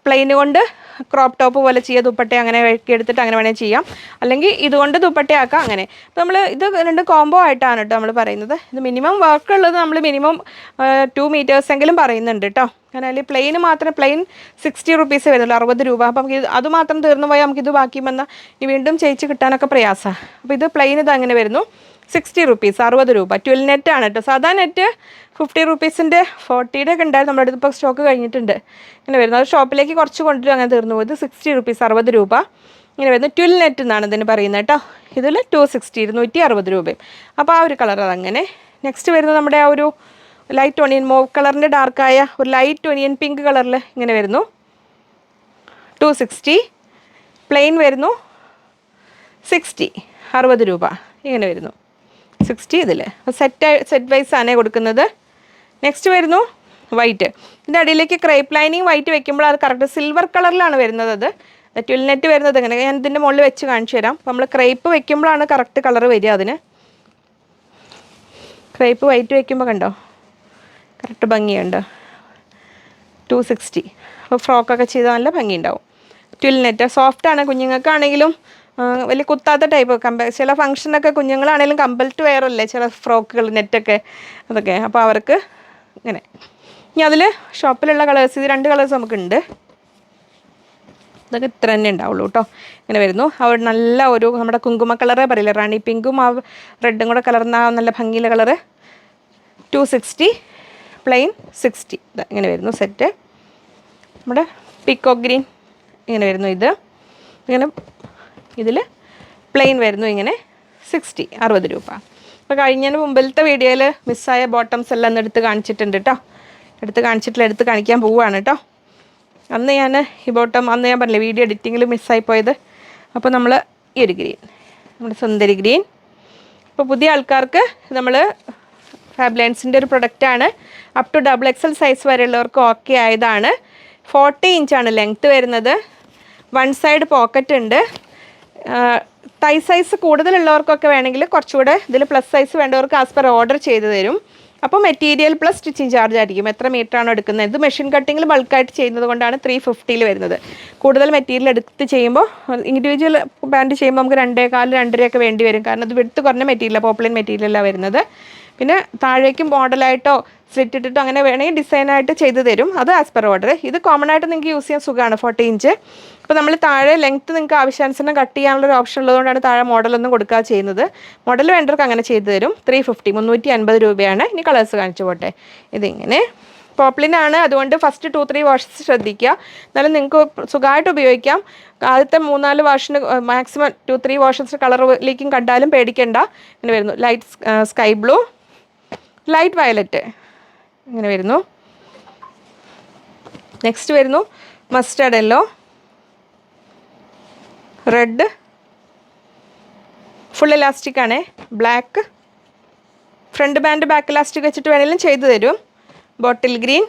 പ്ലെയിൻ കൊണ്ട് ക്രോപ്പ് ടോപ്പ് പോലെ ചെയ്യുക, ദുപ്പട്ട അങ്ങനെ എടുത്തിട്ട് അങ്ങനെ വേണമെങ്കിൽ ചെയ്യാം. അല്ലെങ്കിൽ ഇതുകൊണ്ട് ദുപ്പട്ടയാക്കാം. അങ്ങനെ അപ്പോൾ നമ്മൾ ഇത് രണ്ട് കോംബോ ആയിട്ടാണ് കേട്ടോ നമ്മൾ പറയുന്നത്. ഇത് മിനിമം വർക്ക് ഉള്ളത് നമ്മൾ മിനിമം 2 meters എങ്കിലും പറയുന്നുണ്ട് കേട്ടോ. കാരണം പ്ലെയിൻ മാത്രം പ്ലെയിൻ 60 rupees വരുന്നുള്ളൂ, 60 രൂപ. അപ്പം നമുക്ക് അത് മാത്രം തീർന്നു പോയാൽ നമുക്കിത് ബാക്കി വന്നാൽ ഇനി വീണ്ടും ചെയ്യിച്ച് കിട്ടാനൊക്കെ പ്രയാസമാണ്. അപ്പോൾ ഇത് പ്ലെയിൻ ഇത് അങ്ങനെ വരുന്നു, 60 rupees, 60 രൂപ. 12 നെറ്റാണ് കേട്ടോ. സാധാ നെറ്റ് 50 rupeesൻ്റെ 40യുടെ ഒക്കെ ഉണ്ടായിരുന്നു, നമ്മുടെ അടുത്ത് ഇപ്പോൾ സ്റ്റോക്ക് കഴിഞ്ഞിട്ടുണ്ട്. ഇങ്ങനെ വരുന്നു. അത് ഷോപ്പിലേക്ക് കുറച്ച് കൊണ്ടുവരും, അങ്ങനെ തീർന്നു പോയത്. 60 rupees, 60 രൂപ ഇങ്ങനെ വരുന്നു. 12 നെറ്റ് എന്നാണ് ഇതിന് പറയുന്നത് കേട്ടോ. ഇതിൽ 260, 260 രൂപയും. അപ്പോൾ ആ ഒരു കളർ അതങ്ങനെ. നെക്സ്റ്റ് വരുന്നത് നമ്മുടെ ആ ഒരു ലൈറ്റ് ഒണിയൻ മോവ് കളറിൻ്റെ ഡാർക്കായ ഒരു ലൈറ്റ് ഒണിയൻ പിങ്ക് കളറിൽ ഇങ്ങനെ വരുന്നു. 260. പ്ലെയിൻ വരുന്നു 60, 60 രൂപ ഇങ്ങനെ വരുന്നു. 60 ഇതിൽ സെറ്റ് വൈസ് ആണ് കൊടുക്കുന്നത്. നെക്സ്റ്റ് വരുന്നു വൈറ്റ്. ഇതിൻ്റെ അടിയിലേക്ക് ക്രേപ്പ് ലൈനിങ് വൈറ്റ് വെക്കുമ്പോൾ അത് കറക്റ്റ് സിൽവർ കളറിലാണ് വരുന്നത്. അത് ട്വിൽ നെറ്റ് വരുന്നത് എങ്ങനെ ഞാൻ ഇതിൻ്റെ മുകളിൽ വെച്ച് കാണിച്ചു തരാം. അപ്പോൾ നമ്മൾ ക്രേപ്പ് വെക്കുമ്പോഴാണ് കറക്റ്റ് കളർ വരിക. അതിന് ക്രേപ്പ് വൈറ്റ് വെക്കുമ്പോൾ കണ്ടോ കറക്റ്റ് ഭംഗിയുണ്ട്. 260. അപ്പോൾ ഫ്രോക്കൊക്കെ ചെയ്താൽ നല്ല ഭംഗിയുണ്ടാവും. ട്വിൽ നെറ്റ് സോഫ്റ്റാണ്. കുഞ്ഞുങ്ങൾക്കാണെങ്കിലും വലിയ കുത്താത്ത ടൈപ്പ് ചില ഫംഗ്ഷനൊക്കെ കുഞ്ഞുങ്ങളാണെങ്കിലും കമ്പൽ ടു വെയർ അല്ലേ ചില ഫ്രോക്കുകൾ നെറ്റൊക്കെ അതൊക്കെ. അപ്പോൾ അവർക്ക് ഇങ്ങനെ. ഇനി അതിൽ ഷോപ്പിലുള്ള കളേഴ്സ് ഇത് 2 കളേഴ്സ് നമുക്കുണ്ട്. ഇതൊക്കെ ഇത്ര തന്നെ ഉണ്ടാവുള്ളൂ കേട്ടോ. ഇങ്ങനെ വരുന്നു. അവിടെ നല്ല ഒരു നമ്മുടെ കുങ്കുമ കളറ് പറയില്ല, റാണി പിങ്കും ആ റെഡും കൂടെ കലർന്ന നല്ല ഭംഗിയിലെ കളറ്. 260 പ്ലെയിൻ 60. ഇങ്ങനെ വരുന്നു സെറ്റ്. നമ്മുടെ പീക്കോക്ക് ഗ്രീൻ ഇങ്ങനെ വരുന്നു. ഇങ്ങനെ ഇതിൽ പ്ലെയിൻ വരുന്നു ഇങ്ങനെ 60 രൂപ. അപ്പോൾ കഴിഞ്ഞതിന് മുമ്പിലത്തെ വീഡിയോയിൽ മിസ്സായ ബോട്ടംസ് എല്ലാം ഒന്ന് എടുത്ത് കാണിച്ചിട്ടുണ്ട് കേട്ടോ. എടുത്ത് കാണിക്കാൻ പോവുകയാണ് കേട്ടോ. അന്ന് ഞാൻ ഈ ബോട്ടം അന്ന് ഞാൻ പറഞ്ഞില്ലേ വീഡിയോ എഡിറ്റിങ്ങിൽ മിസ്സായിപ്പോയത്. അപ്പോൾ നമ്മൾ ഈ ഒരു ഗ്രീൻ, നമ്മുടെ സുന്ദരി ഗ്രീൻ. അപ്പോൾ പുതിയ ആൾക്കാർക്ക് നമ്മൾ ഫാബ്ലൈൻസിൻ്റെ ഒരു പ്രൊഡക്റ്റാണ്. അപ് ടു XXL സൈസ് വരെയുള്ളവർക്ക് ഓക്കെ ആയതാണ്. 40 ഇഞ്ചാണ് ലെങ്ത്ത് വരുന്നത്. 1 സൈഡ് പോക്കറ്റ് ഉണ്ട്. തൈ സൈസ് കൂടുതലുള്ളവർക്കൊക്കെ വേണമെങ്കിൽ കുറച്ചുകൂടെ ഇതിൽ പ്ലസ് സൈസ് വേണ്ടവർക്ക് ആസ് പെർ ഓർഡർ ചെയ്ത് തരും. അപ്പോൾ മെറ്റീരിയൽ പ്ലസ് സ്റ്റിച്ചിങ് ചാർജ് ആയിരിക്കും. എത്ര മീറ്ററാണോ എടുക്കുന്നത്. ഇത് മെഷീൻ കട്ടിങ്ങിൽ ബൾക്കായിട്ട് ചെയ്യുന്നത് കൊണ്ടാണ് 350 വരുന്നത്. കൂടുതൽ മെറ്റീരിയൽ എടുത്ത് ചെയ്യുമ്പോൾ ഇൻഡിവിജ്വൽ ബാൻഡ് ചെയ്യുമ്പോൾ നമുക്ക് 2.25 2.5 വേണ്ടി വരും. കാരണം ഇത് വിടുത്ത് കുറഞ്ഞ മെറ്റീരിയൽ, പോപ്ലിൻ മെറ്റീരിയലാണ് വരുന്നത്. പിന്നെ താഴേക്കും മോഡലായിട്ടോ സ്ലിറ്റ് ഇട്ടിട്ടോ അങ്ങനെ വേണമെങ്കിൽ ഡിസൈനായിട്ട് ചെയ്ത് തരും. അത് ആസ് പെർ ഓർഡർ. ഇത് കോമൺ ആയിട്ട് നിങ്ങൾക്ക് യൂസ് ചെയ്യാൻ സുഖമാണ് 40 ഇഞ്ച്. അപ്പോൾ നമ്മൾ താഴെ ലെങ്ത്ത് നിങ്ങൾക്ക് ആവശ്യാനുസരണം കട്ട് ചെയ്യാനുള്ളൊരു ഓപ്ഷൻ ഉള്ളതുകൊണ്ടാണ് താഴെ മോഡലൊന്നും കൊടുക്കാതെ ചെയ്യുന്നത്. മോഡൽ വേണ്ടവർക്ക് അങ്ങനെ ചെയ്ത് തരും. 350 350 രൂപയാണ്. ഇനി കളേഴ്സ് കാണിച്ചു പോട്ടെ. ഇതിങ്ങനെ പോപ്ലിനാണ്, അതുകൊണ്ട് ഫസ്റ്റ് 2-3 വാഷസ് ശ്രദ്ധിക്കുക. എന്നാലും നിങ്ങൾക്ക് സുഖമായിട്ട് ഉപയോഗിക്കാം. ആദ്യത്തെ 3-4 വാഷിന് മാക്സിമം 2-3 വാഷസ് കളർ ലീക്കിങ് കണ്ടാലും പേടിക്കേണ്ട. ഇങ്ങനെ വരുന്നു. Light sky blue, light violet ഇങ്ങനെ വരുന്നു. നെക്സ്റ്റ് വരുന്നു mustard yellow, red, full elastic ആണ്, black, front band back elastic വെച്ചിട്ട് വേണമെങ്കിലും ചെയ്തു തരും. ബോട്ടിൽ ഗ്രീൻ,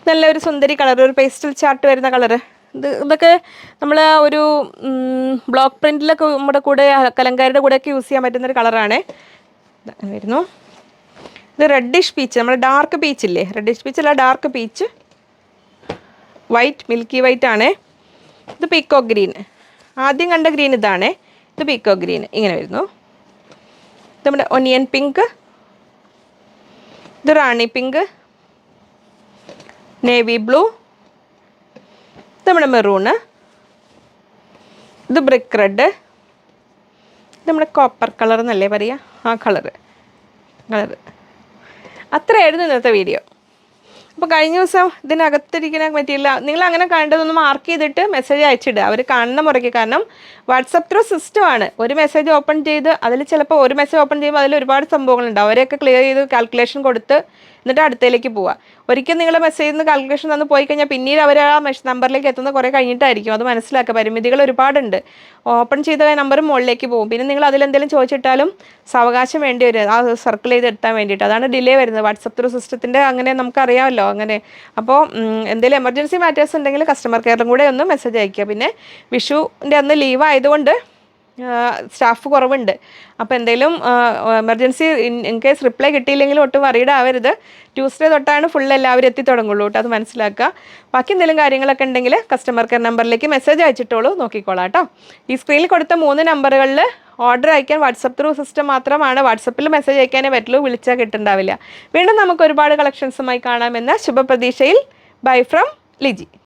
നല്ലൊരു സുന്ദരി കളർ, ഒരു പേസ്റ്റൽ ചാർട്ട് വരുന്ന കളറ്. ഇതൊക്കെ നമ്മൾ ഒരു ബ്ലോക്ക് പ്രിൻറ്റിലൊക്കെ നമ്മുടെ കൂടെ കലങ്കാരിയുടെ കൂടെയൊക്കെ യൂസ് ചെയ്യാൻ പറ്റുന്നൊരു കളറാണ്. വരുന്നു. ഇത് റെഡിഷ് പീച്ച്, നമ്മൾ ഡാർക്ക് പീച്ച് ഇല്ലേ, റെഡിഷ് പീച്ച് അല്ല dark peach, white milky white ആണ്. ഇത് പീക്കോക്ക് ഗ്രീൻ, ആദ്യം കണ്ട ഗ്രീൻ ഇതാണ്. ഇത് പീക്കോക്ക് ഗ്രീൻ ഇങ്ങനെ വരുന്നു. ഇത് നമ്മുടെ ഒനിയൻ പിങ്ക്, ഇത് റാണി പിങ്ക്, നേവി ബ്ലൂ, ഇത് നമ്മുടെ മെറൂണ്, ഇത് ബ്രിക്ക് റെഡ്, ഇത് നമ്മുടെ കോപ്പർ കളർ എന്നല്ലേ പറയുക, ആ കളറ്. അത്രയായിരുന്നു ഇന്നത്തെ വീഡിയോ. അപ്പോൾ കഴിഞ്ഞ ദിവസം ഇതിനകത്തിരിക്കുന്ന മെറ്റീരിയൽ നിങ്ങൾ അങ്ങനെ കണ്ടതൊന്ന് മാർക്ക് ചെയ്തിട്ട് മെസ്സേജ് അയച്ചിടുക അവർ കാണുന്ന മുറയ്ക്ക്. കാരണം വാട്സപ്പ് ത്രൂ സിസ്റ്റമാണ്. ഒരു മെസ്സേജ് ഓപ്പൺ ചെയ്ത് അതിൽ ചിലപ്പോൾ ഒരു മെസ്സേജ് ഓപ്പൺ ചെയ്യുമ്പോൾ അതിൽ ഒരുപാട് സംഭവങ്ങളുണ്ട്. അവരെയൊക്കെ ക്ലിയർ ചെയ്ത് കാൽക്കുലേഷൻ കൊടുത്ത് എന്നിട്ട് അടുത്തേക്ക് പോവുക. ഒരിക്കൽ നിങ്ങൾ മെസ്സേജിൽ നിന്ന് കാൽക്കുലേഷൻ തന്ന് പോയി കഴിഞ്ഞാൽ പിന്നീട് അവർ ആ നമ്പറിലേക്ക് എത്തുന്ന കുറേ കഴിഞ്ഞിട്ടായിരിക്കും. അത് മനസ്സിലാക്കുക. പരിമിതികൾ ഒരുപാടുണ്ട്. ഓപ്പൺ ചെയ്ത നമ്പർ മുകളിലേക്ക് പോകും. പിന്നെ നിങ്ങൾ അതിലെന്തെങ്കിലും ചോദിച്ചിട്ടാലും സാവകാശം വേണ്ടി വരും ആ സർക്കിൾ ചെയ്ത് എത്താൻ വേണ്ടിയിട്ട്. അതാണ് ഡിലേ വരുന്നത് വാട്സപ്പ് ത്രൂ സിസ്റ്റത്തിൻ്റെ. അങ്ങനെ നമുക്കറിയാമല്ലോ അങ്ങനെ. അപ്പോൾ എന്തെങ്കിലും എമർജൻസി മാറ്റേഴ്സ് ഉണ്ടെങ്കിൽ കസ്റ്റമർ കെയറിലും കൂടെ ഒന്ന് മെസ്സേജ് അയയ്ക്കുക. പിന്നെ വിഷുവിൻ്റെ അന്ന് ലീവ് ആയതുകൊണ്ട് സ്റ്റാഫ് കുറവുണ്ട്. അപ്പോൾ എന്തെങ്കിലും എമർജൻസി ഇൻ കേസ് റിപ്ലൈ കിട്ടിയില്ലെങ്കിലും ഒട്ടും വറീഡ് ആവരുത്. ട്യൂസ്ഡേ തൊട്ടാണ് ഫുൾ എല്ലാവരും എത്തി തുടങ്ങുള്ളൂ കേട്ടോ. അത് മനസ്സിലാക്കുക. ബാക്കി എന്തെങ്കിലും കാര്യങ്ങളൊക്കെ ഉണ്ടെങ്കിൽ കസ്റ്റമർ കെയർ നമ്പറിലേക്ക് മെസ്സേജ് അയച്ചിട്ടോളൂ, നോക്കിക്കോളാം കേട്ടോ. ഈ സ്ക്രീനിൽ കൊടുത്ത 3 നമ്പറുകളിൽ ഓർഡർ അയക്കാൻ വാട്സപ്പ് ത്രൂ സിസ്റ്റം മാത്രമാണ്. വാട്സപ്പിൽ മെസ്സേജ് അയക്കാനേ പറ്റുള്ളൂ, വിളിച്ചാൽ കിട്ടുന്നുണ്ടാവില്ല. വീണ്ടും നമുക്ക് ഒരുപാട് കളക്ഷൻസുമായി കാണാമെന്ന ശുഭപ്രതീക്ഷയിൽ. Bye from Liji.